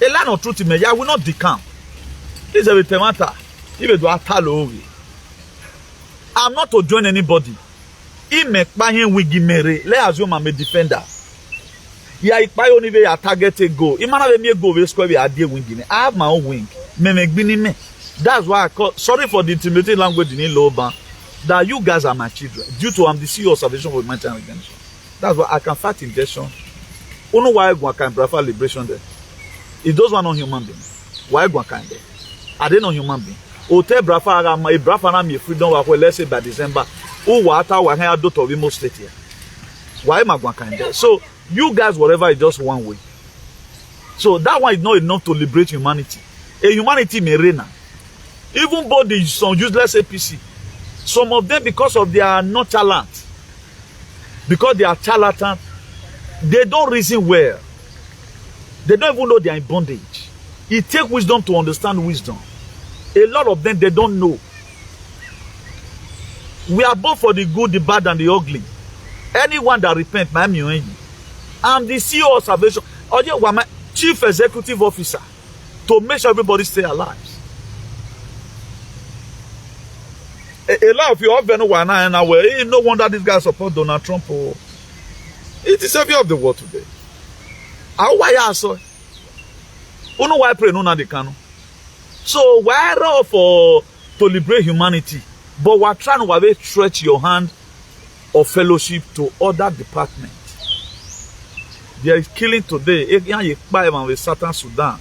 A line of truth in me, I will not decamp. This is a matter. I'm not to join anybody. He make my wigi mere. Let assume I'm a defender. Yeah, if I only be a target a go. It might be a go we square a dear wing. I have my own wing. Me. That's why I call. Sorry for the intimidating language in Loban. That you guys are my children. Due to I'm the CEO of Salvation for Humanitarian Redemption. That's why I can fight injection. You know why I can prefer liberation there? If those one non human being, why go kind there? Are they not human being? Hotel Brafa my Brafa me freedom let's say by December. Oh water we have dot of Imo State here. Why am I going kind there? So you guys whatever is just one way. So that one is not enough to liberate humanity. A humanity may reign. Even bodies some useless APC. Some of them because of their nonchalant, because they are charlatan, they don't reason well. They don't even know they are in bondage. It takes wisdom to understand wisdom. A lot of them, they don't know. We are both for the good, the bad, and the ugly. Anyone that repents, I'm the CEO of Salvation. I'm my chief executive officer to make sure everybody stay alive. A lot of you have been no wonder this guy support Donald Trump. It is savior of the world today. How why also? You know why pray no na the cano? So why for to liberate humanity? But we're trying to stretch your hand of fellowship to other departments. There is killing today. With Southern Sudan,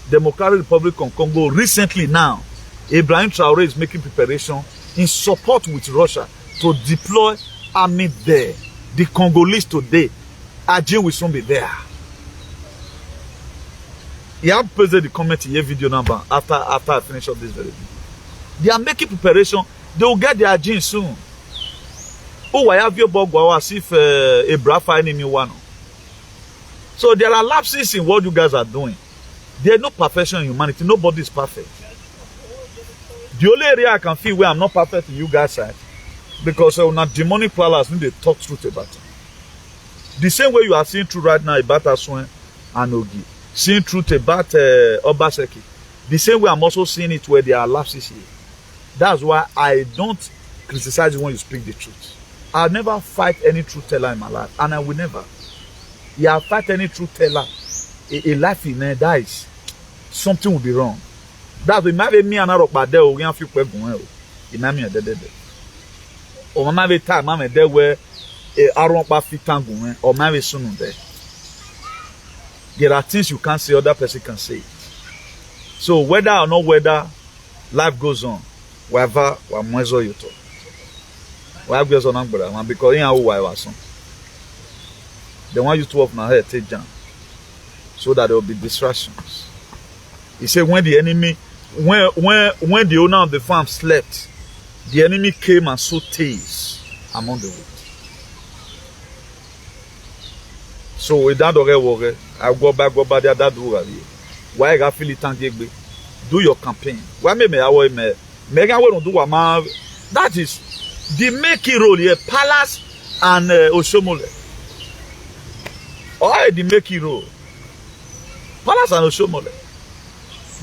Democratic Republic of Congo. Recently now, Ibrahim Traore is making preparation in support with Russia to deploy army there. The Congolese today, Ogie will soon be there. He have posted the comment in your video number after I finish up this very video. They are making preparation. They will get their Ogie soon. Oh, I have your bug as if a brafa enemy one. So there are lapses in what you guys are doing. There is no perfection in humanity. Nobody is perfect. The only area I can feel where I'm not perfect in you guys' side, because not demonic powers need to talk truth about it. The same way you are seeing truth right now about Asue and Ogie, seeing truth about Obazee. The same way I'm also seeing it where there are lapses here. That's why I don't criticize you when you speak the truth. I'll never fight any truth teller in my life, and I will never. Yeah, fight any truth teller. A life in there dies. Something will be wrong. That's why me and Arok by there we have few people. Imami dead. Or maybe time mama there where Arok by fit tango or maybe soon there. There are things you can't say, other person can say. So whether or not whether life goes on, whatever we measure you to. Why goes on brother? Because in our why was on. They want you to off my head, take down. So that there will be distractions. He said when the enemy, when the owner of the farm slept, the enemy came and sowed tares among the wheat. So with that worry, I go back there, that do why I feel it tangible. Do your campaign. Why me do what man? That is the making role here, PALAC and OSHOMOL. Or the making role. PALAC and OSHOMOL.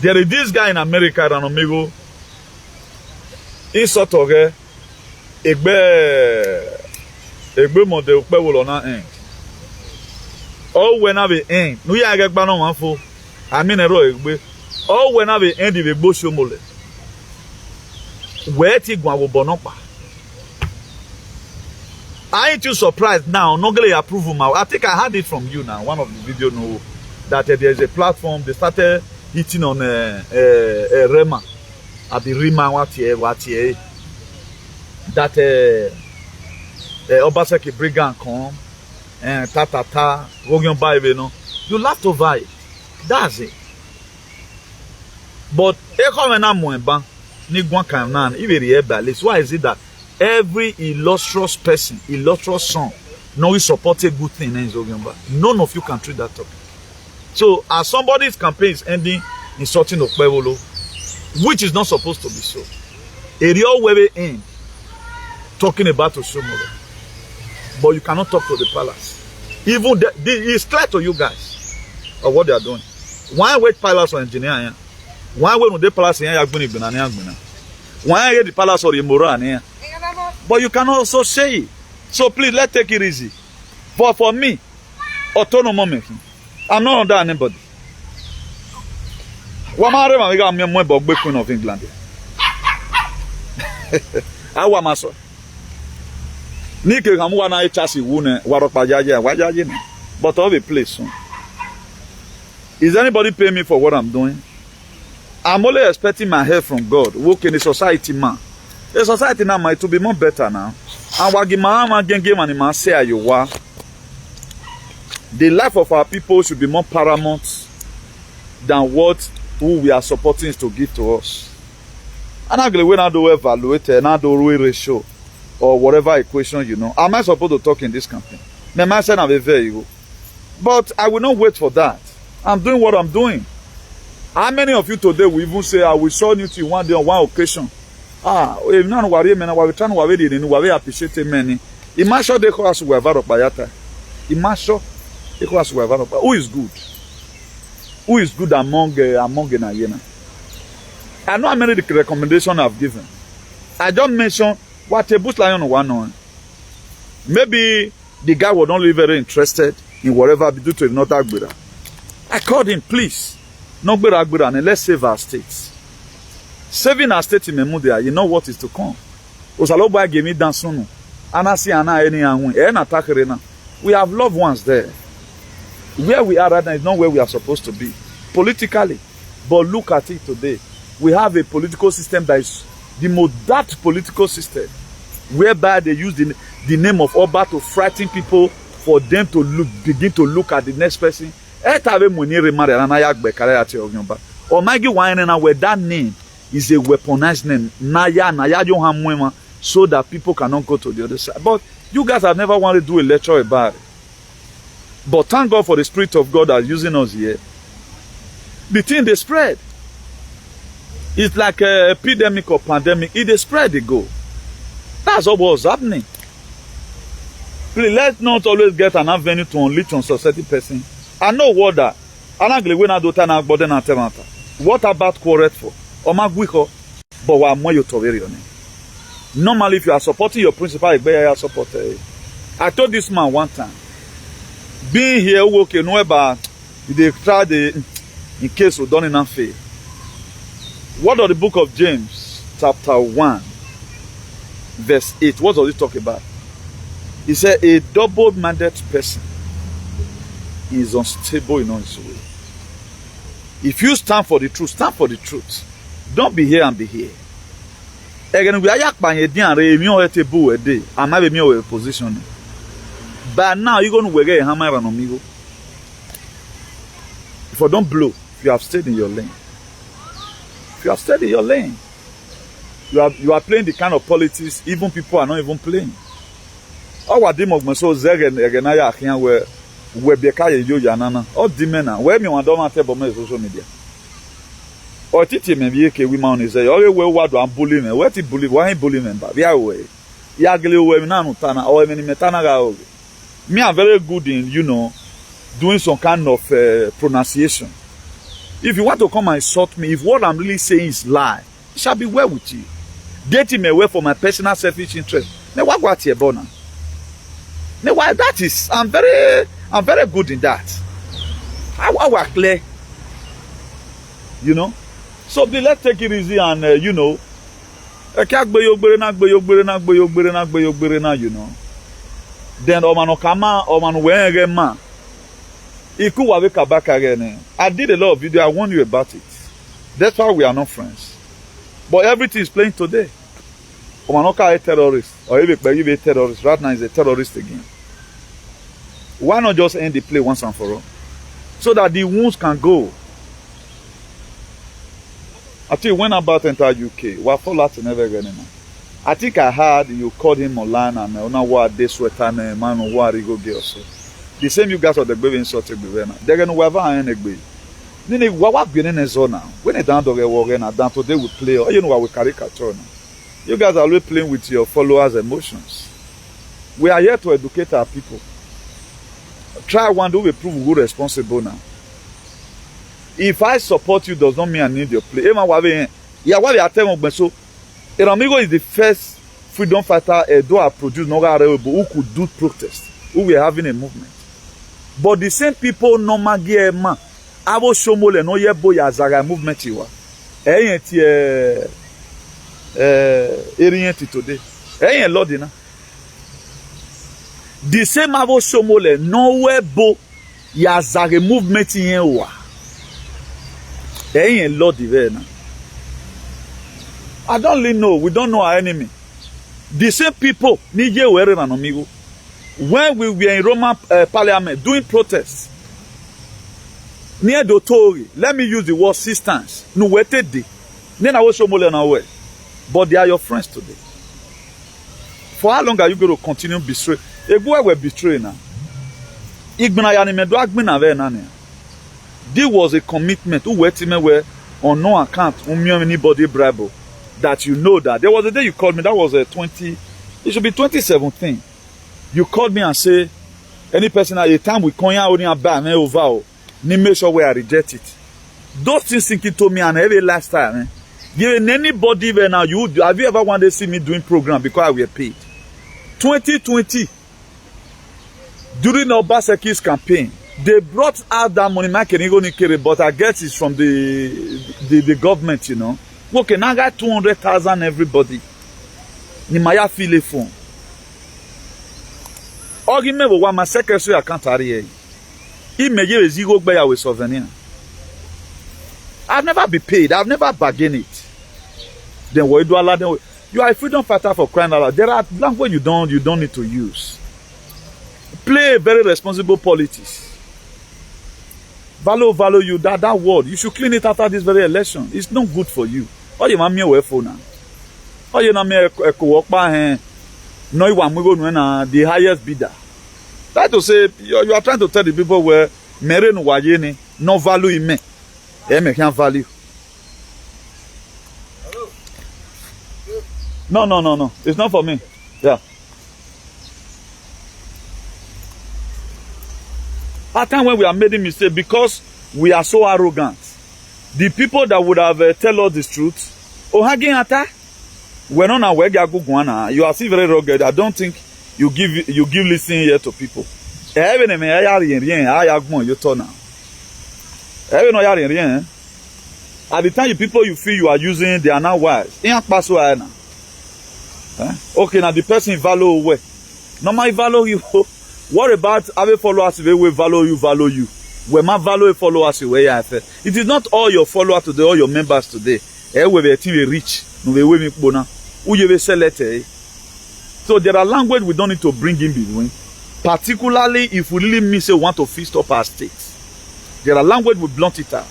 There is this guy in America, Crd Eranomigho. He sort of egbe model pe wo na end. Oh when have end. No ya get gba no wan fo. I mean ero egbe. Oh when have end the gbo OSHOMOL. Where ti gwan wo bono pa. I ain't too surprised now. Not gonna approve him. I think I heard it from you now. One of the video know that there is a platform. They started hitting on Rema at the Rema what here that Obazee bring and come and ta Rogan Bible, you know. You laughed over it. That's it. But why is it that every illustrious person, illustrious son, no we support a good thing in Zogamba? None of you can treat that topic. So as somebody's campaign is ending insulting Okpebolo, which is not supposed to be so. A real way end talking about OSHOMOL. But you cannot talk to the palace. Even it's clear to you guys of what they are doing. Why wait palace or engineer here? Why wait the palace here? Why the palace or the moran here? But you can also say it. So please, let's take it easy. But for me, autonomous making. I'm not under anybody. What my we got me more about Queen of England. I want my son. Nike Hamwana Chassis Wune, Waropajaja, Wajaji, but all the place soon. Is anybody paying me for what I'm doing? I'm only expecting my help from God. Work in the society, man. The society now might to be more better now. And Wagimama Gengame and man say you wa. The life of our people should be more paramount than what who we are supporting is to give to us. And actually, when I do evaluate and I do ratio or whatever equation, you know, am I supposed to talk in this campaign? The man said I'm a very good. But I will not wait for that. I'm doing what I'm doing. How many of you today will even say, I will show you to one day on one occasion? If none worry, man, we trying to worry, we appreciate many. Imagine the course we have out of Bayata. Imagine the course we have out of. Who is good? Who is good among Nayena? I know how many recommendations I've given. I don't mention what a bush lion one on. Maybe the guy was not really very interested in whatever due to another Agbera. I called him, please, no Agbera, and let's save our states. Saving our state in Memudia, you know what is to come. Osaloba gave me Dansunu. Anasi Ana any and we have loved ones there. Where we are right now is not where we are supposed to be. Politically. But look at it today. We have a political system that is the most daft political system, whereby they use the name of Oba to frighten people for them to begin to look at the next person. Or Maggie Wine where that name is a weaponized name. So that people cannot go to the other side. But you guys have never wanted to do a lecture about it. But thank God for the Spirit of God that's using us here. The thing they spread. It's like an epidemic or pandemic. If they spread, they go. That's what was happening. Please, let's not always get an avenue to unleash on society person. I know what that. What about correct for? But what more you to normally, if you are supporting your principal, I support. I told this man one time, being here, okay, no about they try in case we don't enough fail. What does the book of James, chapter 1, verse 8, what does it talk about? He said, a double-minded person is unstable in all his way. If you stand for the truth, stand for the truth. Don't be here and be here. Again, we are yak by a day. I'm having a position. But now you're going to wear a hammer and amigo. If I don't blow, you have stayed in your lane. If you have stayed in your lane, you are playing the kind of politics even people are not even playing. Our demon so Zegen Egenaya here where Beka yo Yanana or Dimena, where me want to tell about social media. Or Titi maybe women is a what I'm bullying, what he bully, why bullying them, but yeah, way. Yagli Weminana or any Metana. Me are very good in, you know, doing some kind of pronunciation. If you want to come and insult me, if what I'm really saying is lie, it shall be well with you. Getting me away from my personal selfish interest. Now what here, Bona? Now why that is, I'm very good in that. I clear. You know? So let's take it easy and you know. You know. Then Omanokama, Oman I did a lot of videos, I warned you about it. That's why we are not friends. But everything is playing today. Omanoka is a terrorist, or if a terrorist, right now is a terrorist again. Why not just end the play once and for all? So that the wounds can go. I think when about enter UK, we fall out never again. I think I heard you called him online and now what they sweater man what he go get also. The same you guys are the baby insulted they're gonna have an egg. Then what been in a zone now? When they down to get work and down today we play or you know what we caricature now. You guys are always playing with your followers' emotions. We are here to educate our people. Try one, do we prove who responsible now? If I support you, does not mean I need your play. Eramigo is the first freedom fighter Edo produced who could do protest, who were having a movement. But the same people no magie man, OSHOMOL no ye boy azaga movement you are. Today. Lordina. The same OSHOMOL no we bo yazaga movement in wa. Lord I don't really know. We don't know our enemy. The same people, when we were in Roman Parliament doing protests near Dotori, let me use the word sistance. No waited day. But they are your friends today. For how long are you going to continue betraying? If we were betraying now, this was a commitment. Who were on no account anybody bribe. That you know that. There was a day you called me, that was it should be 2017. You called me and say, any person at a time we come here only a ban over, make sure we reject it. Those things thinking to me and every lifestyle, giving anybody when now you have you ever wanted to see me doing program because I were paid? 2020, during Obasee's campaign, they brought out that money, but I guess it's from the government, you know. Okay, now I got 200,000 everybody. Ni maya file phone. Ogie me wa my secretary account here. He may give a zero buy with souvenir. I've never been paid. I've never bargained it. Then what do Allah? You are a freedom fighter for crying out loud. There are language you don't need to use. Play very responsible politics. Value you that word. You should clean it after this very election. It's not good for you. Oh, you want me away for now? Oh, you know me a co-work by no one we go to the highest bidder. That to say you are trying to tell the people where Meren Wayene no value in me. Me can't value. No. It's not for me. Yeah. At time when we are making mistake because we are so arrogant. The people that would have tell us the truth, we're not aware you are still very rugged. I don't think you give listening here to people. At the time people you feel you are using, they are not wise. Okay, now the person value where. Normally value you. What about having followers the way value you? When my value followers way it is not all your followers today, all your members today. We be rich. So there are language we don't need to bring in between. Particularly if we really mean say we want to fist up our states. There are language we blunt it out.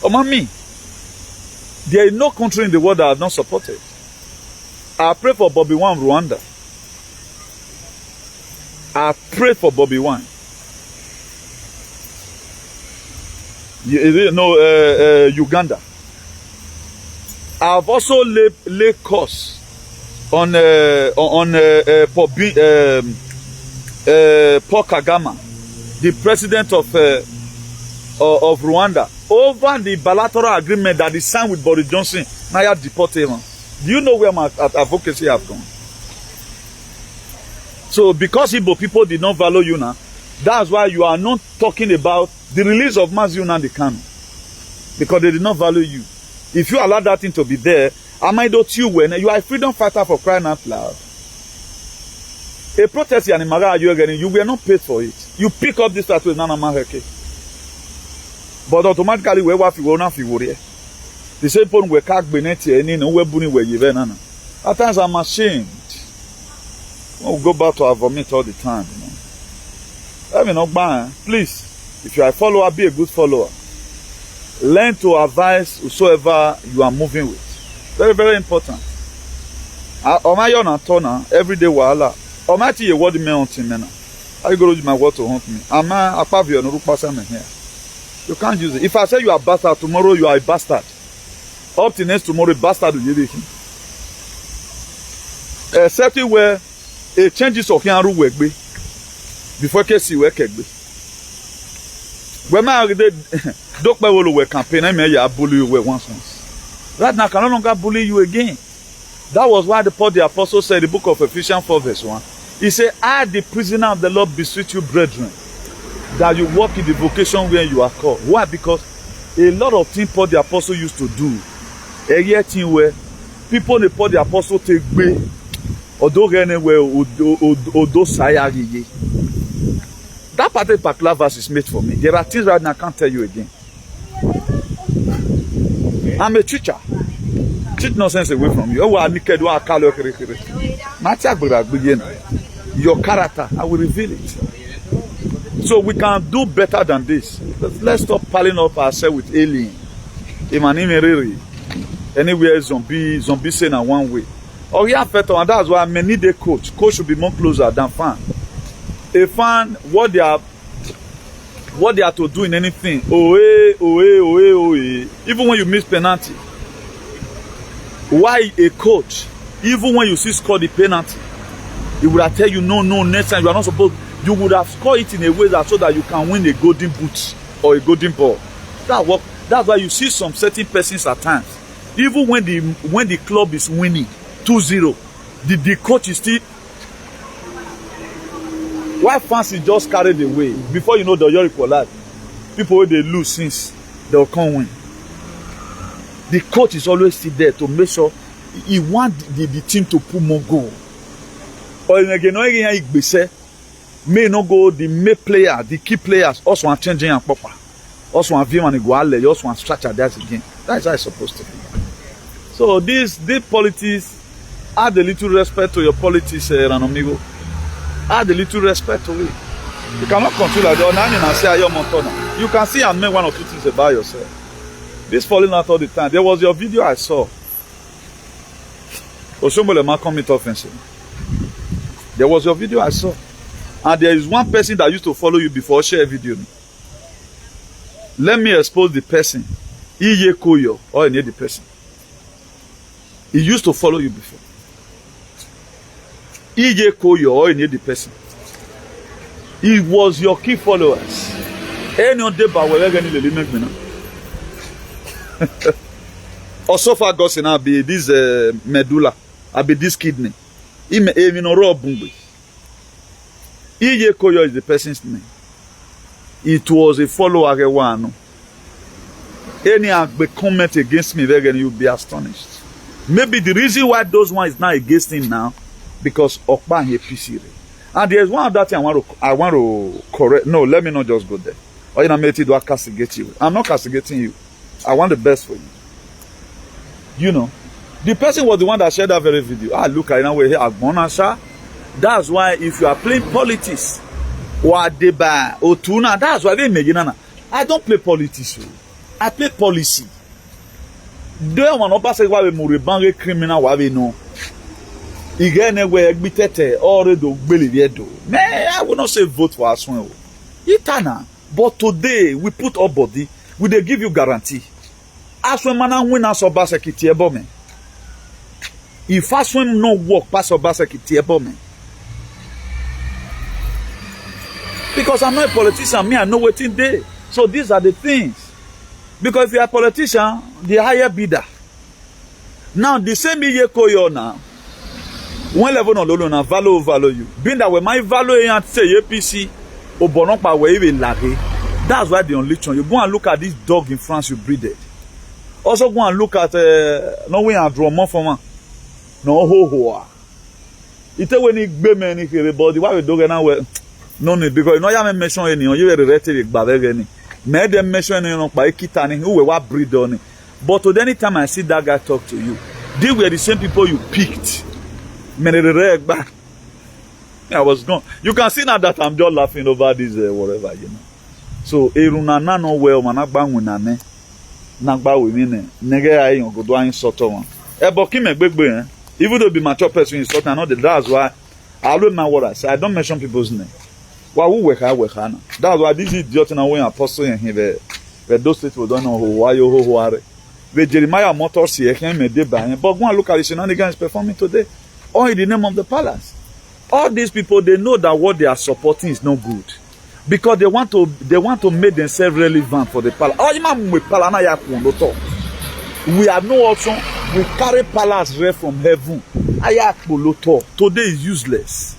Oh mommy, there is no country in the world that has not supported. I pray for Bobby Wine Rwanda. I pray for Bobby Wine. Uganda. I've also laid course on Paul Kagame, the president of Rwanda, over the bilateral agreement that is signed with Boris Johnson. Now you have deported him. Do you know where my advocacy have gone? So because Igbo people did not value you now, that's why you are not talking about the release of Mazi Nnamdi Kanu. Because they did not value you. If you allow that thing to be there, am I not you when you are a freedom fighter for crying out loud? A protest you were not paid for it. You pick up this tattoo with Nana Maheke. But automatically we have to the same point we can't be net here, and we at times I'm ashamed. We'll go back to our vomit all the time, you know. I mean, not bad. Please, if you are a follower, be a good follower. Learn to advise whosoever you are moving with. Very, very important. Every day, wahala. You word me on me now. How you go to use my word to hunt me? Here. You can't use it. If I say you are a bastard, tomorrow you are a bastard. Up to next tomorrow, a bastard will give it. except where a changes of Yanru Wegbe before Kesi Wekegbe. When I did Doctor Wolo campaign, I may bully you once. Right now, I can no longer bully you again. That was why the apostle said in the book of Ephesians 4 verse 1. He said, I, the prisoner of the Lord, beseech you, brethren, that you walk in the vocation where you are called. Why? Because a lot of things Paul the apostle used to do. A year thing where people in Paul the apostle take way, or do anywhere, or do sayari. That particular verse is made for me. There are things right now I can't tell you again. I'm a teacher. Teach nonsense away from you. Your character, I will reveal it. So we can do better than this. Let's stop piling up ourselves with alien. Anywhere zombie saying in one way. Or yeah, and that's why I may need a coach. Coach should be more closer than fan. A fan, what they are to do in anything. Even when you miss penalty. Why a coach? Even when you see score the penalty, he would have tell you no, next time you are not supposed. You would have scored it in a way that so that you can win a golden boot or a golden ball. That's why you see some certain persons at times. Even when the club is winning 2-0, the coach is still. Why fans is just carried away? Before you know the Yori collapse, people when they lose since they'll come win. The coach is always still there to make sure he wants the team to put more goal. Or again, may not go the main player, the key players also are changing and proper. Also want view and go out, also want structure that again. That's how it's supposed to be. So this politics, add a little respect to your politics, Eranomigho. Add a little respect to it. You cannot control like that. You can see and make one or two things about yourself. This falling out all the time. There was your video I saw. OSHOMOL ma commit offensive. There was your video I saw. And there is one person that used to follow you before share a video. Let me expose the person. Iye Koyo or any the person. He used to follow you before. Iye Koyo or any the person. He was your key followers. Any on the bar where any the make me now. Or so far goes in be this medulla, I be this kidney. Iye Koyo is the person's name. It was a follower one. Any comment against me, you'll be astonished. Maybe the reason why those one is not against him now, because Okpa and PC. And there's one other thing I want to correct. No, let me not just go there. Or you know, maybe do I castigate you? I'm not castigating you. I want the best for you. You know, the person was the one that shared that very video. Ah, look, I know we're here at Bonasha. That's why if you are playing politics, or deba, or tuna, that's why they make it. I don't play politics. I play policy. They want to pass why we muribang criminal why we know. Again, we admitted already believe do. Man, I will not say vote for Asue. Itana, but today we put our body. We they give you guarantee. Asue mana win as Obazee kiti ebome. If Asue no work pass Obazee kiti ebome. Because I'm not a politician, me I know what in there. So these are the things. Because if you are a politician, the higher bidder. Now the same Iye Koyo now. One level no lolo na value you. Being that when my value and say APC obonokpa we will lage. That's why they unleash on you. Go and look at this dog in France you breeded. Also go and look at no way and draw more for man. No ho. It when he be many body why we dog now well. No need because you know you mention any you were related by any. Made them mention any by kitani who were breed on. But to any time I see that guy talk to you, they were the same people you picked. I was gone. You can see now that I'm just laughing over this whatever, you know. So eruna na no well managba winane nagba wimine nege ayi on GODWIN sort one. But kime gbegbe even though be mature person in sort I know that's why I don't know what I say. I don't mention people's name. Why we work now. That's why this idiot now when apostle in here those people don't know who are you who are. The Jeremiah Motors here came a day by but go and look at the shenanigans performing today. or in the name of the palace. All these people, they know that what they are supporting is not good, because they want to make themselves relevant for the palace. We have no option. We carry palace right from heaven. Today is useless.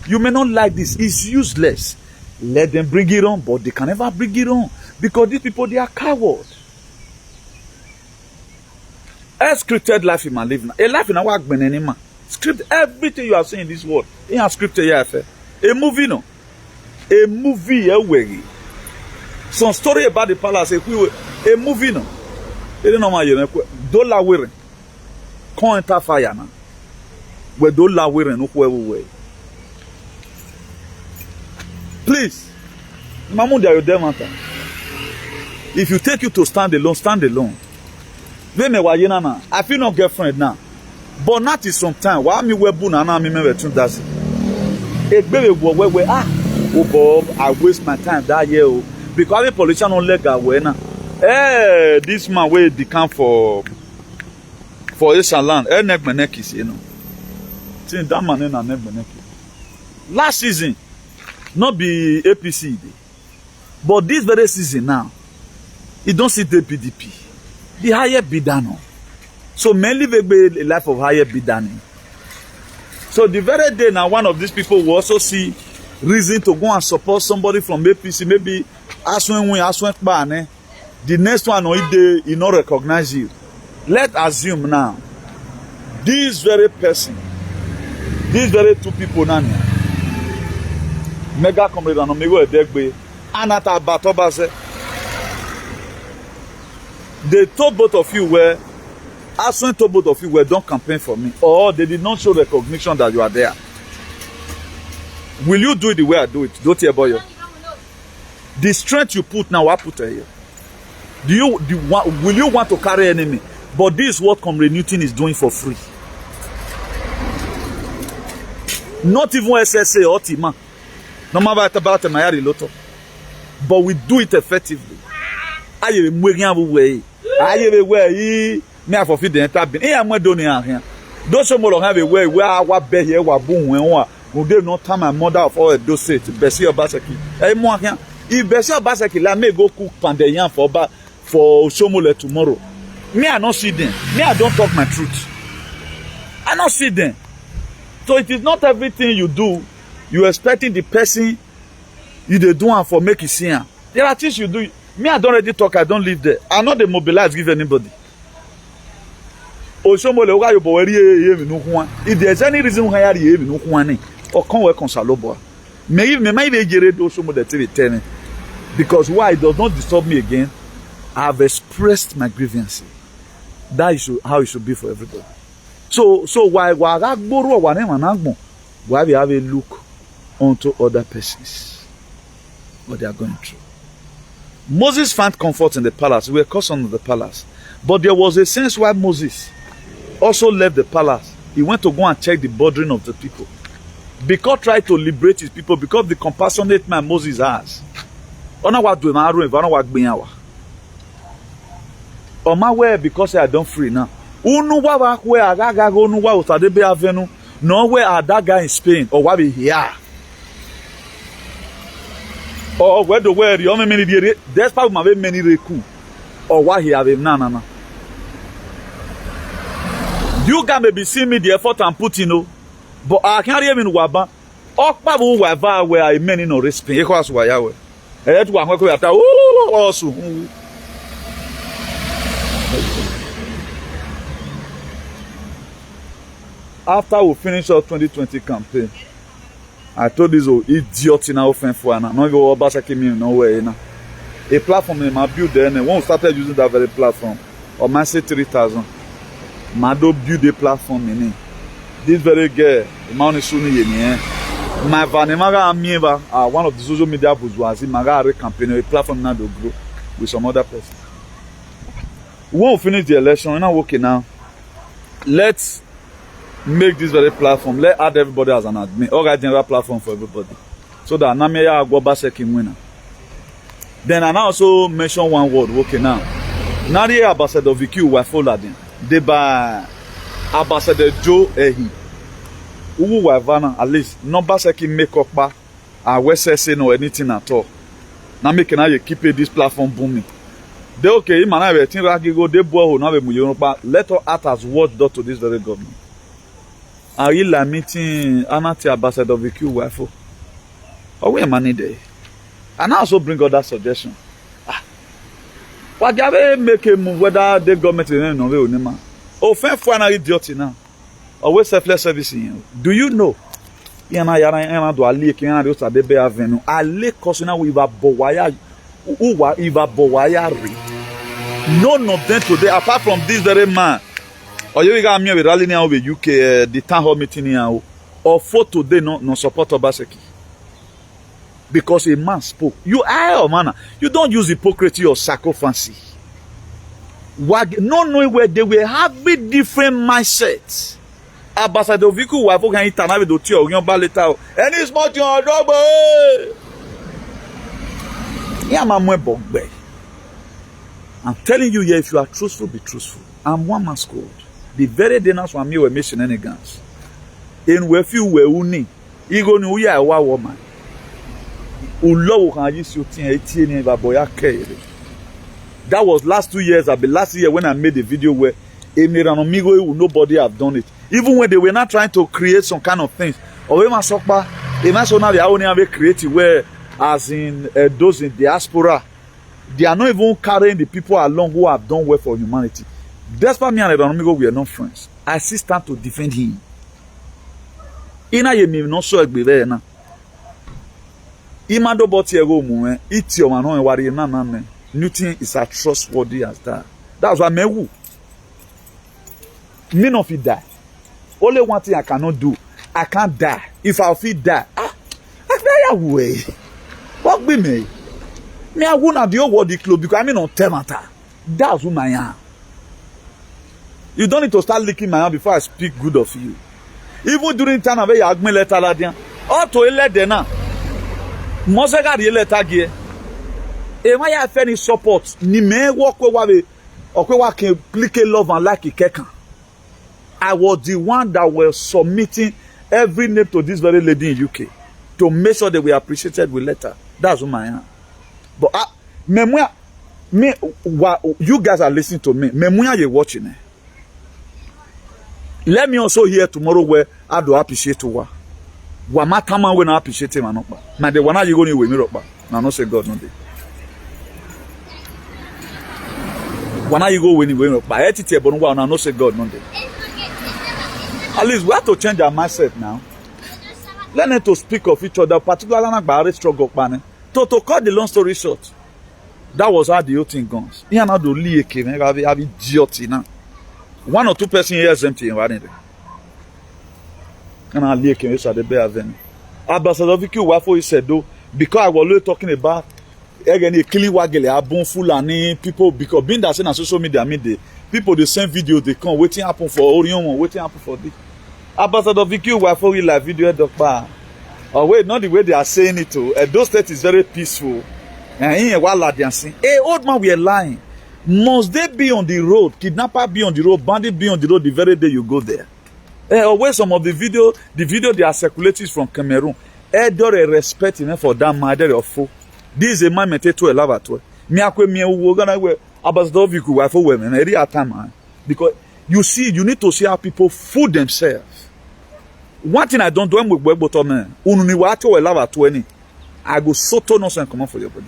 You may not like this. It's useless. Let them bring it on, but they can never bring it on, because these people, they are cowards. A scripted life in my living. A life in our work, script everything you are saying in this world. In a scripted life. A movie, no. A movie, a some story about the palace. A movie, no. You don't know my dollar wearing. Can't enter fire now. Where dollar wearing, no way. Please, if you take you to stand alone, stand alone. I feel no girlfriend now, but not is some time. Why me webu na me me tun that? Oh Bob, I waste my time that year because the politician no legal way now. This man wey dey camp for Asian land. Neck menekis, you know. Think that man na neck menekis. Last season, not be APC, but this very season now, you don't see the PDP. The higher bidano. So mainly they be a life of higher bidani. So the very day now, one of these people will also see reason to go and support somebody from APC. Maybe Asue the next one, or if they not recognize you. Let's assume now, this very person, these very two people now, Mega Crd Eranomigho Edegbe, Anata Obazee. They told both of you where, Asue told both of you where, don't campaign for me, or they did not show recognition that you are there. Will you do it the way I do it? Don't hear about you. The strength you put now, I put here. Will you want to carry enemy? But this is what Comrade Newton is doing for free. Not even SSA or Tima. No matter about my lotto. But we do it effectively. I am way. I am way. Me have forfeit the entire bin. I am doing here. Those OSHOMOL have a way where our bed here were boom when one. Would they not time my mother of all those states? Bessie Obazee. Hey, moi here. If Bessie Obazee let me go cook pandayan for OSHOMOL tomorrow. Me I not see them. Me I don't talk my truth. I not see them. So it is not everything you do. You expecting the person you dey do and for make it see. There are things you do. Me I don't already talk. I don't live there. I not dey mobilize give anybody. OSHOMOL if there's any reason why you no one or come work on Salobo. May get OSHOMOL the TV because why it does not disturb me again. I have expressed my grievance. That is how it should be for everybody. So why we have a look onto other persons, what they are going through. Moses found comfort in the palace. We were cautioned in the palace, but there was a sense why Moses also left the palace. He went to go and check the bordering of the people, because tried to liberate his people, because the compassionate man Moses has. On my way, because I don't free now. Unuwa where Agaga Unuwa Utadebe Avenue, no where are that guy in Spain or what we here. Or where the way the only many there's probably many reku or why he have him no. You can maybe see me the effort and put in, but I can't even waba. Okpabu wava where I many no respect. Equals why I will. Also. After we finish our 2020 campaign, I told this idiot in our offense for now. Not even Obazee came in nowhere now. A platform in my build there, and when we started using that very platform, or man say 3,000, Mado build a platform in it. This very girl, the man is soon here. My vanemaga one of the social media bourgeoisie, maga campaign a platform now to grow with some other person. We won't finish the election. We're not working now. Let's make this very platform. Let's add everybody as an admin. Or a general platform for everybody. So that Nameya Agwabase can win. Then I also mention one word. Okay now. Nari Ambassador VQ were followed in. They by Ambassador Joe Ehi. Uwu Wavana, at least, no Baseki make up ba, and West or anything at all. Now making how you keep this platform booming. They okay, man, I think go they boy now let us act as watchdog to this very government. Are you limiting anati ambassador VQ wife? Or where money there? And I also bring other suggestion. What you make a move whether the government is no way or oh, finally idiot now. Always selfless servicing. Do you know? Yana do ali kina do sabe be avenue. Ale kosina we ba bowaya uwa iba bowaya ri. None of them today, apart from this very man. Or you got me with rally now with UK, the town hall meeting here, or for today no support Obazee. Because a man spoke. You are a man. You don't use hypocrisy or sycophancy. No knowing where they will have different mindsets. Ambassador Viku wa fo kan itana do ti oyan ba later. Any small thing odogbo. Ya ma mo ebogbe. I'm telling you here, if you are truthful, be truthful. I'm one man's code. The very day now, me were missing any guns. In where few were uni, ego ni uya a woman. Ulo can use your thing 18 boya care. That was last 2 years. Last year when I made a video where Eranomigho, nobody have done it. Even when they were not trying to create some kind of things. Or when Masokpa, now they only have a creative where, as in those in diaspora. They are not even carrying the people along who have done well for humanity. Despite me and Eranomigho, we are not friends. I still stand to defend him. Ina ye mi no so egbe na. Imado boti ego mu iti o ma no wari na na me. Nothing is as trustworthy as that. That's why me who. Me no fit die. Only one thing I cannot do. I can't die. If I fit die, I feel away. What be me? Me I won't have the whole world close because I mean on temata. That's who I am. You don't need to start licking my hand before I speak good of you. Even during time where you have me letter ladian. Or to a letter now. Mosega the letter gear. E ma ya fe ni support ni me work we wa can click love and like kekan. I was the one that was submitting every name to this very lady in UK to make sure that we appreciated with letter. That's who I am. But you guys are listening to me. Memoya you watching it. Let me also hear tomorrow where I do appreciate wa. Wa matama when I appreciate him and not. Now the one you go with me rock. Now no say God no dey. When you go when you rock. By etiti ebonu wa now no say God no dey. At least we have to change our mindset now. Learning to speak of each other, particularly about struggle planning. To cut the long story short, that was how the whole thing goes. He not do lieke, have idiot now. 1 or 2 person here is empty in one day. And I lieke is at the bear venue. Ambassador Viku Wafo he said though, because I was always talking about again a killing wagele, abun fulani people because being that seen on social media people they send videos they come waiting happen for Orion, waiting happen for this. Ambassador Viku Wafo he like video doctor. Oh wait, not the way they are saying it too. Those state is very peaceful. Hey, old man, we are lying. Must they be on the road? Kidnapper be on the road? Bandit be on the road the very day you go there? Always some of the video they are circulating from Cameroon. Don't respect him for that matter of fool. This is a man maintain to a lava to. Me akwe me we gonna we Ambassador Viku wife women every time because you see you need to see how people fool themselves. One thing I don't do with web bottom ununi wa to we lava 20. I go soto nonsense come on for your body.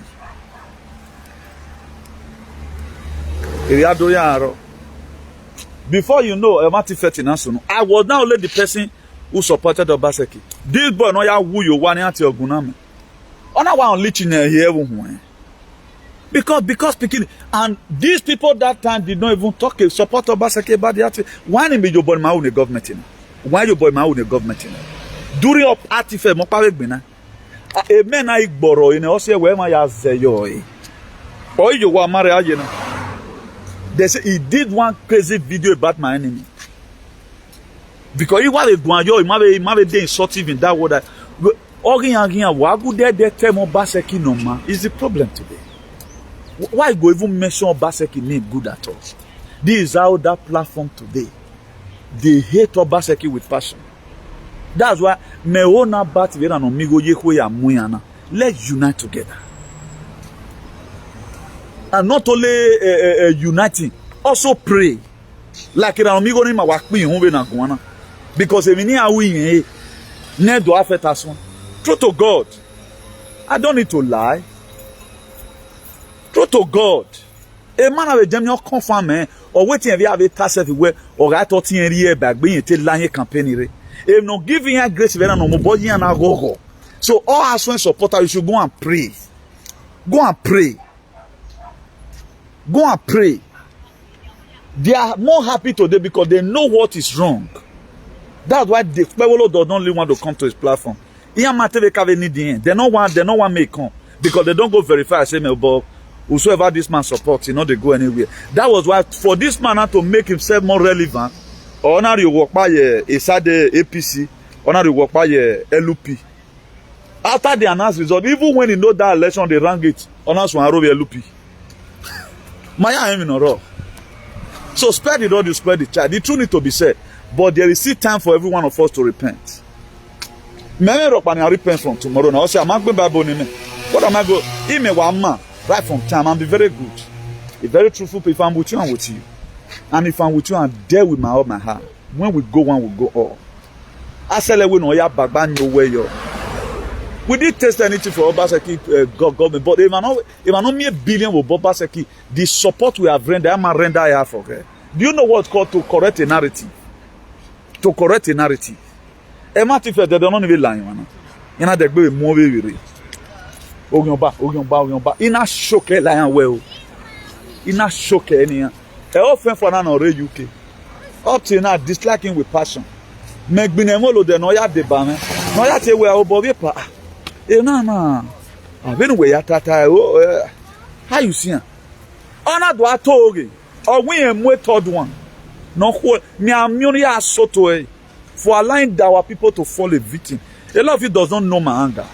Before you know, I was now only the person who supported Obazee. This boy no ya who you want at your gunam. On our one leeching here. Because speaking and these people that time did not even talk support Obazee about the activist. Why me your boy my own government? Why your boy my own government? During up artifact mo pawe gbina. A man I borrow in also where my azeyo. Or you were married, you know. They say he did one crazy video about my enemy. Because he was a guanyo, he might be insulting in that word. Obazee is the problem today. Why go even mention Obazee name good at all? This is how that platform today. They hate Obazee with passion. That's why me ona bat Eranomigho yekwe ya muyana. Let's unite together. And not only uniting, also pray. Like Eranomigho ni ma wakpi hunwe na kuwana. Because if ni awi ne do affect us one. True to God. I don't need to lie. True to God. A man have a genuine confirm or waiting if you have a task everywhere or I thought in here back being a line campaign. If not giving her grace, no body and I go. So all our strong supporters, you should go and pray. Go and pray. Go and pray. They are more happy today because they know what is wrong. That's why the people don't only want to come to his platform. They don't want me come because they don't go verify. Say, but whosoever this man supports, you know, they go anywhere. That was why for this man to make himself more relevant, or now you work by a side APC, or now you work by a LUP. After the announced result, even when you know that election, they rank it, or now one LUP. Maya ain't no. So spare the rod, you spread the child. The truth need to be said, but there is still time for every one of us to repent. Many Rockman repent from tomorrow. Now, I say, I'm not going to me. What am I going? He may one man right from time and be very good, a very truthful people. If I'm with you, I'm with you, and if I'm with you, I'm there with all my heart. When we go one, we go all. I say, we know ya bagban no way yo. We did test anything for Obazee government, but if I not me a billion with Obazee, the support we have rendered, I'm a render I have for her. Do you know what's called to correct a narrative? To correct a narrative. A matter they don't even lie, man. You know, they go more very. Ogionba. Ina shoke lion well. Ina shoke any. E often for an already UK. Up till now, disliking with passion. Make binemolo de noya de bame. Noya te we obobi pa. Na. Abenu we yatata. How you see? Ona do atoge. Or we emwe third one. No ho mi amuni asoto for allowing our people to fall a victim. A lot of you does not know my anger.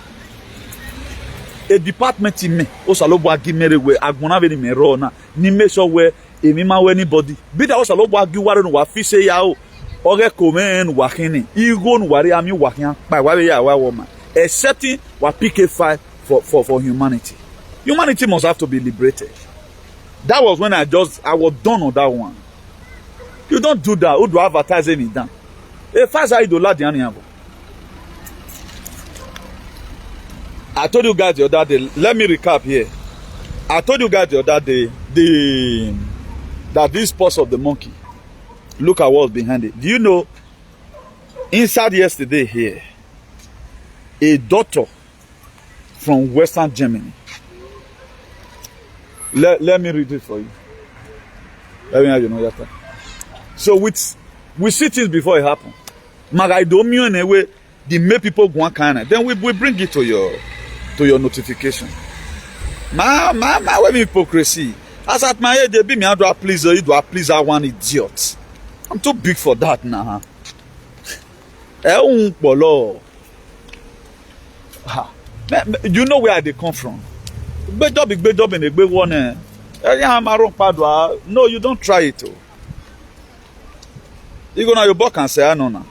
A department in me, Osalobo Agimere we Aguna veni merona, ni make sure where Emima anybody. Be that Osalobo Agiwaro wa fishe yao, Oge Komen Wakini, Igon Wari Ami Wakian, by Wari woman, excepting what PK5 for humanity. Humanity must have to be liberated. That was when I was done on that one. You don't do that, who do advertise any done? If I do la dianiabo. I told you guys the other day, let me recap here. I told you guys the other day that this pulse of the monkey, look at what's behind it. Do you know, inside yesterday here, a doctor from Western Germany. Let me read it for you. Let me have you know that. So we see things before it happens. Magaidomio in a way, they make people go on kind of. Then we bring it to your notification. My way hypocrisy. As at my age, they be me how do I please you? Do I please that one idiot? I'm too big for that now. You know where they come from. Big job in a big one. No, you don't try it. You go now your book and say, I know now.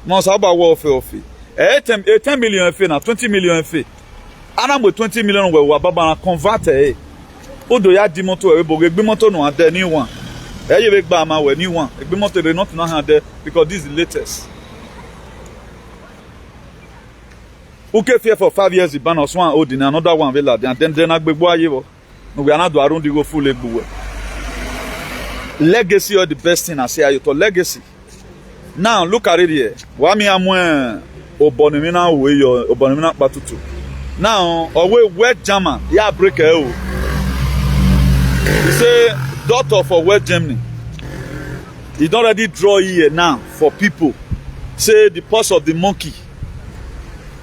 Most about warfare fee. 10 million fee now, 20 million fee. And I'm with 20 million where we are converted. Odo ya di moto e bogo egbe moto no ade new one. You make bama we new one. Egbe moto they not hand there because this is the latest. Okay, fear for 5 years the ban us one old in another one vela and then agbegbo aye. No we are not do around go full egbo. Legacy or the best thing I say you to legacy. Now look at it here. Wa mi amwe obonimina we your obonimina patutu. Now away wet German, yeah break he say daughter for West Germany. He don't already draw here now for people. Say the pulse of the monkey.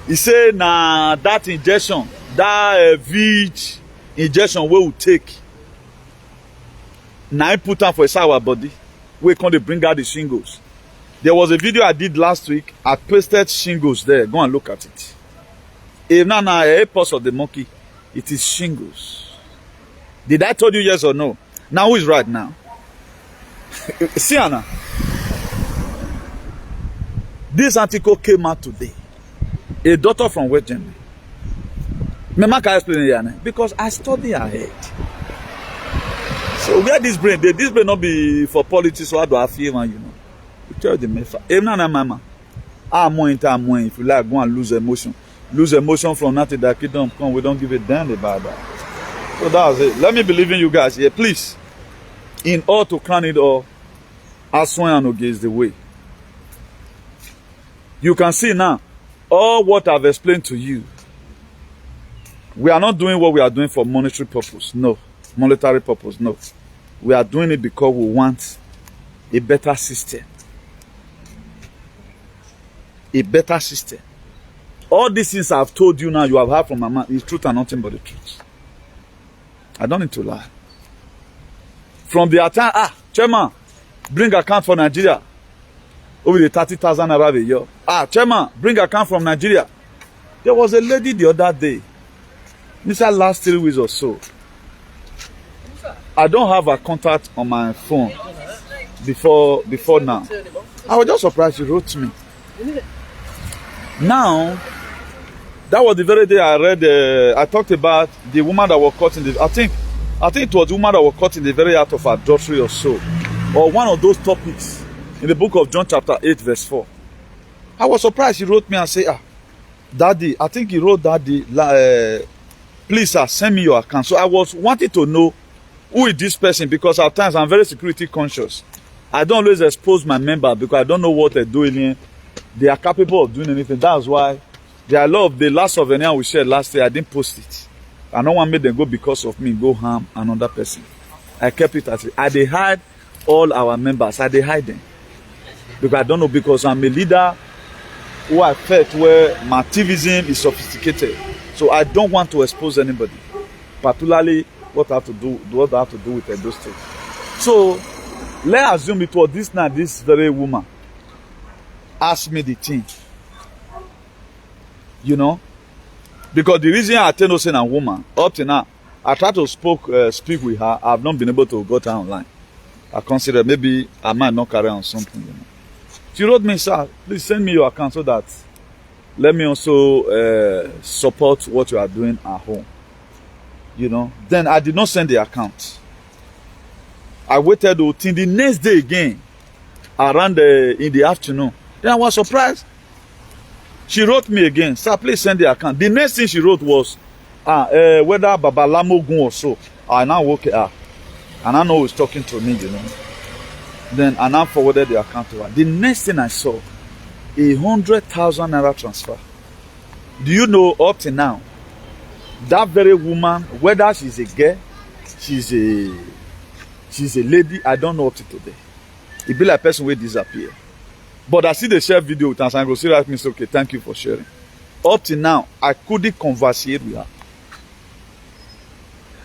He say na that injection, that VIG injection we will take. Now I put on for our body. We can't bring out the shingles. There was a video I did last week. I pasted shingles there. Go and look at it. If now a pulse of the monkey, it is shingles. Did I tell you yes or no? Now who is right now? See Anna. This article came out today. A daughter from West Germany. Mama can explain it because I study ahead. So where this brain not be for politics, or how do I feel, man, you know? You tell the mefa. Mama. I'm more if you like, go and lose emotion. Lose emotion from nothing that kingdom come. We don't give a damn about that. So that's it. Let me believe in you guys here, please. In order to crown it all, Asue Ighodaro is the way. You can see now, all what I've explained to you. We are not doing what we are doing for monetary purpose. No. Monetary purpose. No. We are doing it because we want a better system. A better system. All these things I've told you now, you have heard from my mouth, is truth and nothing but the truth. I don't need to lie. From the time, Chairman, bring account for Nigeria. Over the 30,000 naira a year. Chairman, bring account from Nigeria. There was a lady the other day. This last 3 weeks or so. I don't have a contact on my phone before now. I was just surprised she wrote me. Now, that was the very day I read. I talked about the woman that was caught in the. I think it was the woman that was caught in the very act of adultery or so, or one of those topics in the book of John chapter 8 verse 4. I was surprised. He wrote me and said, Daddy, I think he wrote Daddy, please sir, send me your account. So I was wanting to know who is this person, because at times I'm very security conscious. I don't always expose my member because I don't know what they're doing here. They are capable of doing anything. That's why there are a lot of the last souvenir we shared last year. I didn't post it. I don't want to make them go because of me, go harm another person. I kept it as it. I dey hide all our members. I dey hide them. Because I don't know, because I'm a leader who I felt where my activism is sophisticated. So I don't want to expose anybody. Particularly what I have to do with those things. So let's assume it was this very woman asked me the thing. You know? Because the reason I tell no saying a woman, up to now, I try to speak with her. I've not been able to go to her online. I consider maybe I might not carry on something. You know? She wrote me, sir, please send me your account so that let me also support what you are doing at home. You know? Then I did not send the account. I waited until the next day again, around in the afternoon. Then I was surprised. She wrote me again, sir, please send the account. The next thing she wrote was, whether Babalamo Gun or so. I now woke her. And I know he's talking to me, you know. Then I now forwarded the account to her. The next thing I saw, 100,000 naira transfer. Do you know, up to now, that very woman, whether she's a girl, she's a lady, I don't know up to today. It be like a person will disappear. But I see the share video with her and go, see that means okay, thank you for sharing. Up to now, I couldn't conversate with her.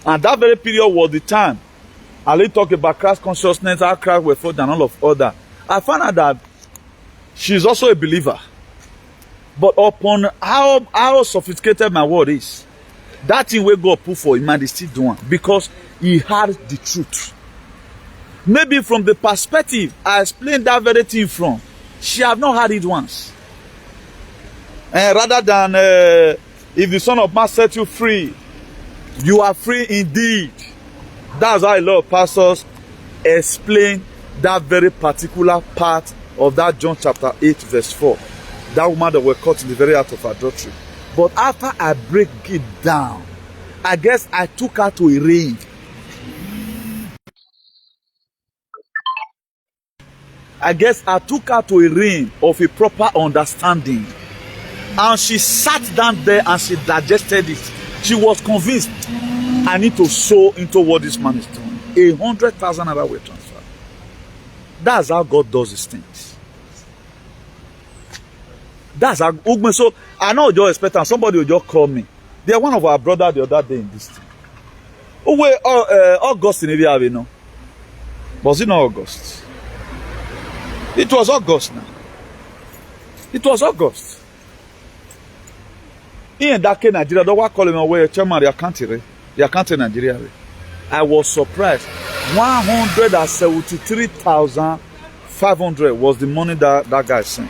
And that very period was the time I talk about class consciousness, how Christ were fought and all of other. I found out that she's also a believer. But upon how sophisticated my word is, that thing where God put for him and is still doing, because he had the truth. Maybe from the perspective I explained that very thing from, she have not had it once. And rather than if the Son of Man set you free, you are free indeed. That's how a lot of pastors explain that very particular part of that John chapter 8 verse 4. That woman that were caught in the very act of adultery. But after I break it down, I guess I took her to a range. I guess I took her to a realm of a proper understanding. And she sat down there and she digested it. She was convinced, I need to sow into what this man is doing. 100,000 naira were transferred. That's how God does these things. That's how. So I know you're expecting somebody will just call me. They're one of our brothers the other day in this thing. Oh, wait, August in India, you know. Was it not August? It was August now. It was August. In that case, Nigeria, don't want to call him away, chairman, your country in Nigeria. I was surprised. 173,500 was the money that guy sent.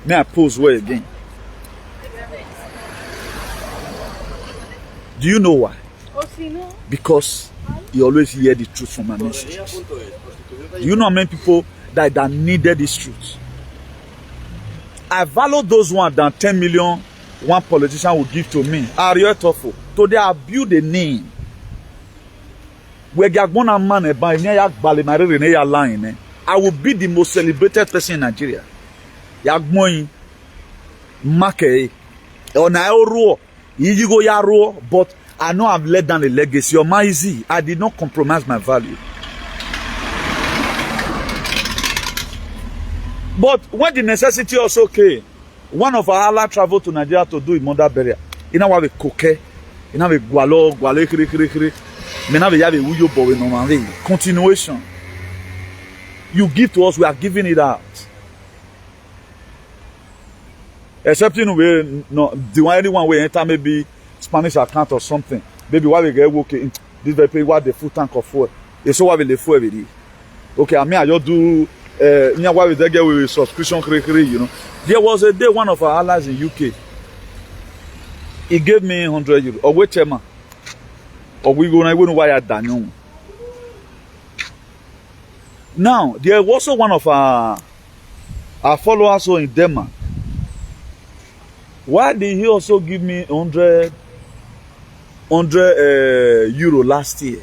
May I pose where again? Do you know why? Because you always hear the truth from my message. Do you know how many people that needed this truth? I value those ones than 10 million one politician will give to me. So they have built a name. I will be the most celebrated person in Nigeria. But I know I've let down a legacy. I did not compromise my value. But when the necessity also came, one of our Allah traveled to Nigeria to do a mother burial. You know what we cook? You know we gualo kiri. Continuation. You give to us, we are giving it out. Except you know we no the anyone we enter maybe Spanish account or something. Maybe why we get okay. This very pay what the full tank of fuel. It's so why we the fuel every day. Okay, I mean I just do why we get with subscription you know. There was a day one of our allies in UK. He gave me 100 euros. Or wait, chairman. Or we go know why I done. Now there was also one of our followers in Denmark. Why did he also give me 100 euro last year?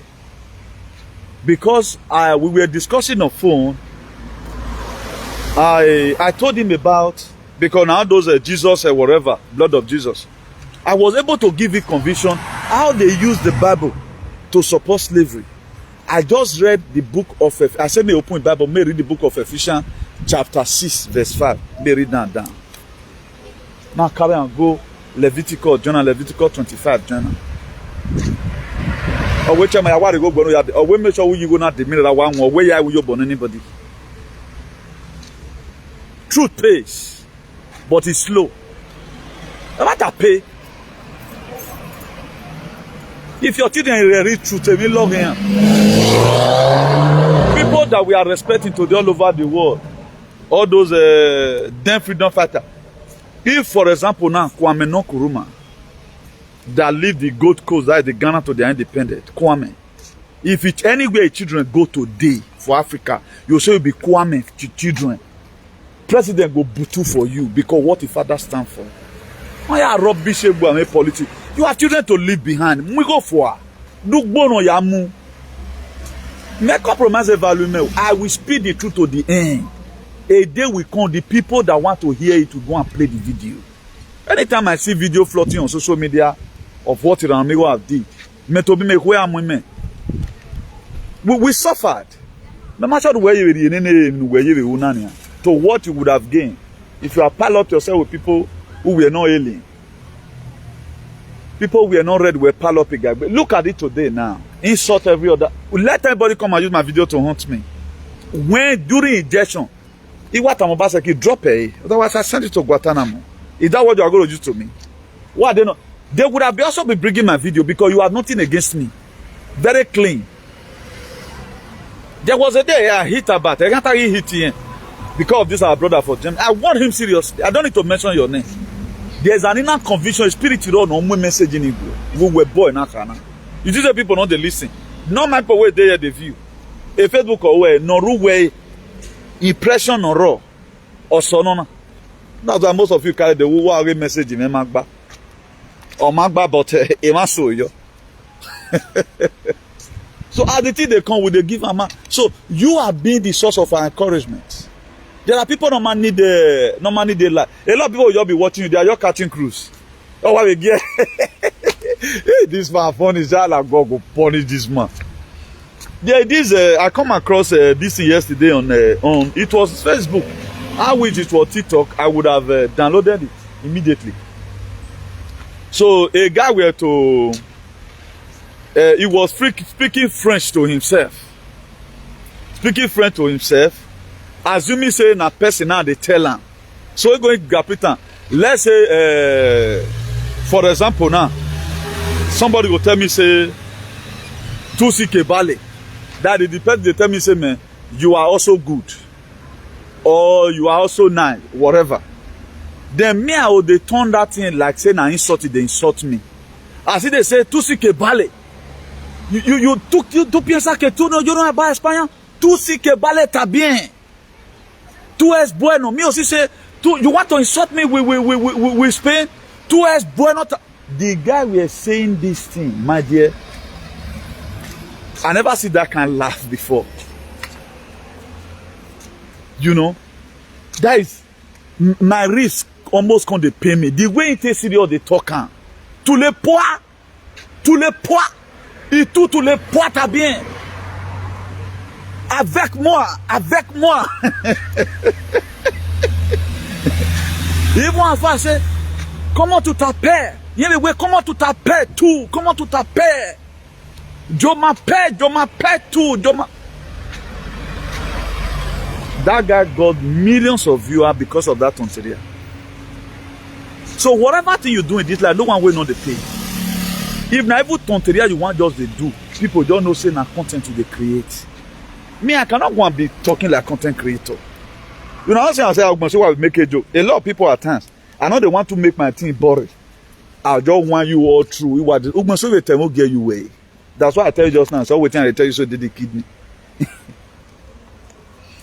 Because we were discussing on phone. I told him about, because now those Jesus or whatever, blood of Jesus. I was able to give you conviction how they use the Bible to support slavery. I just read the book of, I said me open the Bible, may read the book of Ephesians chapter 6 verse 5. May read that down. Now carry and go Leviticus 25 journal. Or which am I want to go or we make sure you go not the middle one or where you will born anybody. Truth pays, but it's slow. What I pay? If your children read truth, they will love him. People that we are respecting today all over the world, all those damn freedom fighters. If, for example, now Kwame Nkrumah, that leave the Gold Coast, that is the Ghana to their independent, Kwame. If it's anywhere children go today for Africa, you say it will be Kwame children. President go butu for you because what the father stand for. Why are rubbish politics? You have children to leave behind. We go for do bono yamu. Make compromise value. I will speak the truth to the end. A day will come, the people that want to hear it will go and play the video. Anytime I see video floating on social media of what Eranomigho have did, we suffered. No matter where you to what you would have gained if you have piled up yourself with people who were not alien. People were not ready, were piled up again. But look at it today now. Insult every other. Let everybody come and use my video to hunt me. When during injection, if what I'm Obazee drop it, otherwise I send it to Guantanamo. Is that what you are going to do to me? What they know? They would have also been bringing my video because you have nothing against me. Very clean. There was a day I hit about. I can't hit him because of this our brother for James. I want him seriously. I don't need to mention your name. There's an inner conviction, a spiritual no more message in Igbo. We were born in Akana. You see the people not they listen. No man per way they hear the view. A Facebook or way, no way impression or raw or sonona. That's why most of you carry the Huawei message in Magba. Or Magba, but Emaso yo. So as the thing they come with, they give a man. So you have been the source of our encouragement. There are people no man need the life. A lot of people will be watching you. They are your catching cruise. Oh, why we get? Hey, this man funny. God go punish this man. There this I come across this yesterday on it was Facebook. I wish it was TikTok. I would have downloaded it immediately. So a guy were to he was speaking French to himself. Speaking French to himself. Assuming say na person now they tell him. So he going to Gapitan. Let's say for example now somebody will tell me say Tusi Kebale. That the person they tell me say man you are also good or you are also nice whatever. Then me, I would they turn that thing like say na insult, they insult me. As if they say, tu si que vale. Tu piensas que tú no, yo no voy a España? Tú sí que vale está bien. Tú es bueno. Me aussi say, you want to insult me with Spain? Tú es bueno. The guy we are saying this thing, my dear, I never see that kind of laugh before. You know, that is my risk almost going to pay me. The way it is serious, they talk. Tous les poids, et tous les poids, t'as bien. Avec moi. Ils vont en face, comment tu t'appelles? Comment tu t'appelles tout? Comment tu t'appelles? Je m'appelle tout. That guy got millions of viewers because of that tonteria. So whatever thing you do in this life, no one will know the pay. If na even tonteria you want just to do, people don't know say na content they create. Me, I cannot go and be talking like content creator. You know, I say I'm going to make a joke. A lot of people at times, I know they want to make my thing boring. I just want you all through. You want to get you way. That's why I tell you just now. So waiting, I tell you so did they kidney.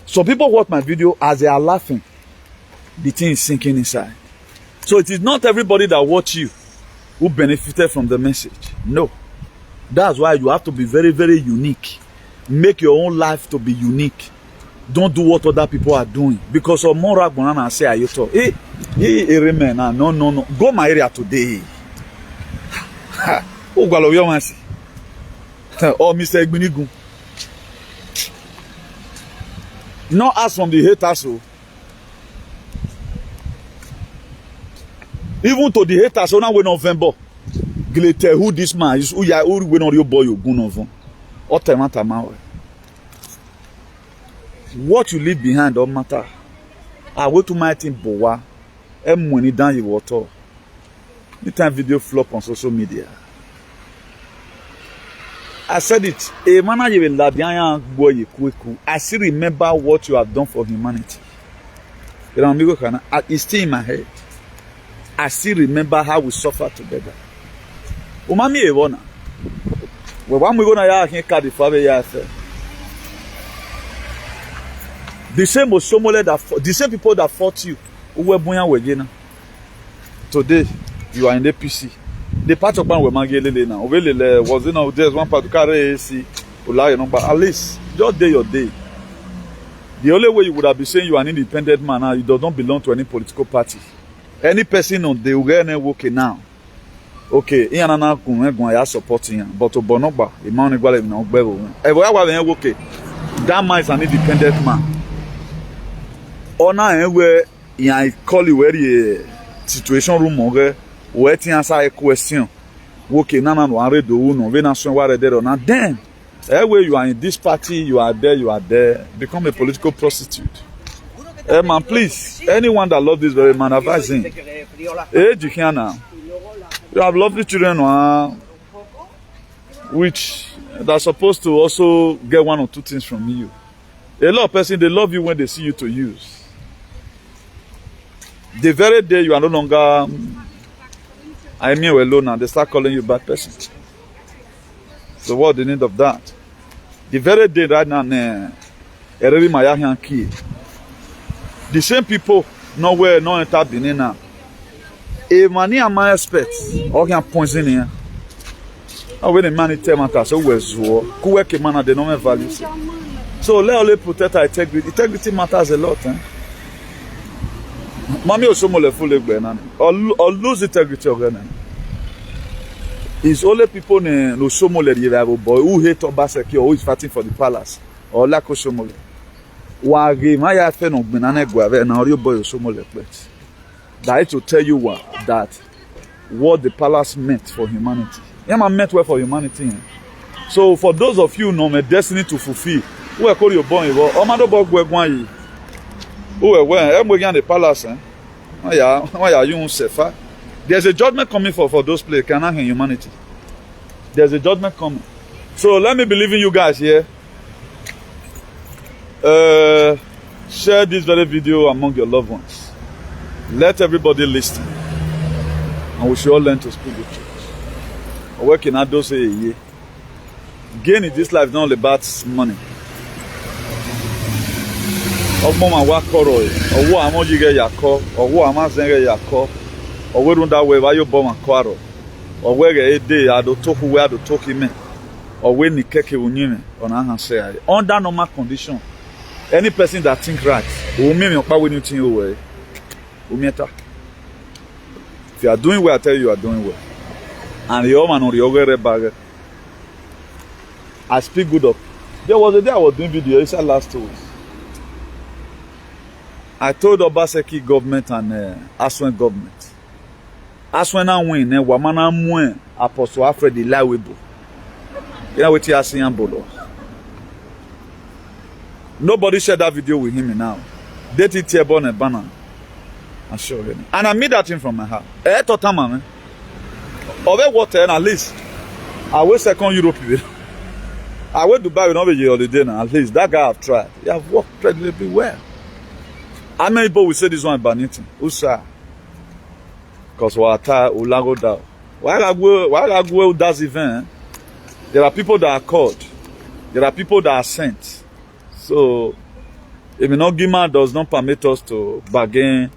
Some people watch my video as they are laughing. The thing is sinking inside. So it is not everybody that watch you who benefited from the message. No. That's why you have to be very, very unique. Make your own life to be unique. Don't do what other people are doing. Because of moral banana say ayoto. No. Go my area today. Oh, Mr. Egbinigun. Not ask from the haters. So. Even to the haters, so now we November. Glete who this man is, who we know your boy you go November. What you leave behind don't matter. I went to my team boa. Money down your water. The time video flop on social media. I said it. I still remember what you have done for humanity. It's still in my head. I still remember how we suffered together. Umami Evona. When we go to Crd Eranomigho, the same OSHOMOL the same people that fought you, who were born today, you are in the PC. The part of man we mangelele now. Was you know there's one part to carry AC, but at least just day your day. The only way you would have been saying you are an independent man now, you don't belong to any political party. Any person on the Uganda working now. Okay, Iyanana kun ya supporting him, but Obonoba, the man igwale na ogbero. Okay, that man is an independent man. Ona enwe yan call you where situation room oge, where ti answer a question. Okay, nana no are do no, we na so ware there na then. Everywhere you are in this party, you are there, become a political prostitute. Hey man, please, anyone that loves this very man, advise him. Hey, Jikiana, you have lovely children, which they're supposed to also get one or two things from you. A lot of persons, they love you when they see you to use. The very day you are no longer, I mean, alone now, they start calling you bad person. So what the need of that? The very day right now, the same people nowhere no enter Benin now. A money and my experts all can poison here. And when the money tell matter, so where's war? Who work a man they no value. So let only protect our integrity. Integrity matters a lot, eh? Mami OSHOMOL full or lose integrity again. It's only people in OSHOMOL boy who hate Obazee or who is fighting for the palace or like OSHOMOL. That to tell you that what the palace meant for humanity. Yeah, man meant well for humanity. So for those of you know my destiny to fulfill, who are called your boy, who are where the palace, there's a judgment coming for those players cannot in humanity. There's a judgment coming. So let me believe in you guys here. Share this very video among your loved ones. Let everybody listen. And we should all learn to speak the truth. Working at those say, gain in this life is not all about money. Ọgbọ́n ma wá kọ́rọ̀ ẹ̀, ọwọ́ àmọ́ yígẹ̀ yà kọ́, ọwọ́ àmọ́ zẹ́ngẹ̀ yà kọ́, ọwọ́ ìrúndà wẹ̀ wáyé bọ́ ma kọ́ àrọ̀, ọwọ́ ẹ̀rẹ̀ èdè àdótókù wẹ̀ àdótókì mẹ́, ọwọ́ ẹni kẹ́kẹ́ ònyìn mẹ́, ọ̀nà àhàn ṣe àyè. Under normal condition, any person that think right, òun mímì ọ̀pá wẹ̀ ní tí ó wẹ̀ ẹ́, òun mẹ́ta. If you are doing well, I tell you are doing well. And the man on the other bag, I speak good up. There was a day I was doing video, it's last 2 weeks. I told Obazee government and Asue government. Asue na win, wamana mwen Apostle Alfred Ilaiwebo. You know what you are saying, Bolo? Nobody shared that video with him now. Date it here, born a banner. I show him. And I made that thing from my heart. Man. Over water, at least. I wait second Europe. I went to Dubai with no holiday now. At least that guy have tried. He have worked incredibly well. How many people will say this one about anything? Usa. Because Wata Ulago down. Why I go that event? There are people that are called. There are people that are sent. So if Gima does not permit us to bargain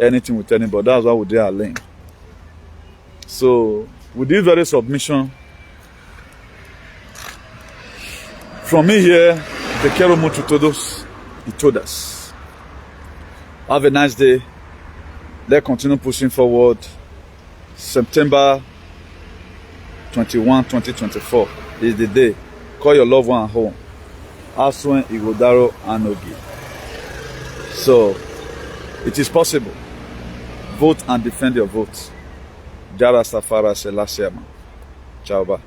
anything with anybody, that's why we do our lane. So with this very submission, from me here, the quiero mucho todos y todas. Have a nice day. Let's continue pushing forward. September 21, 2024 is the day. Call your loved one home. Asue Ighodaro and Ogie. So, it is possible. Vote and defend your votes. Jara Safara Selassie. Ciao. Bye.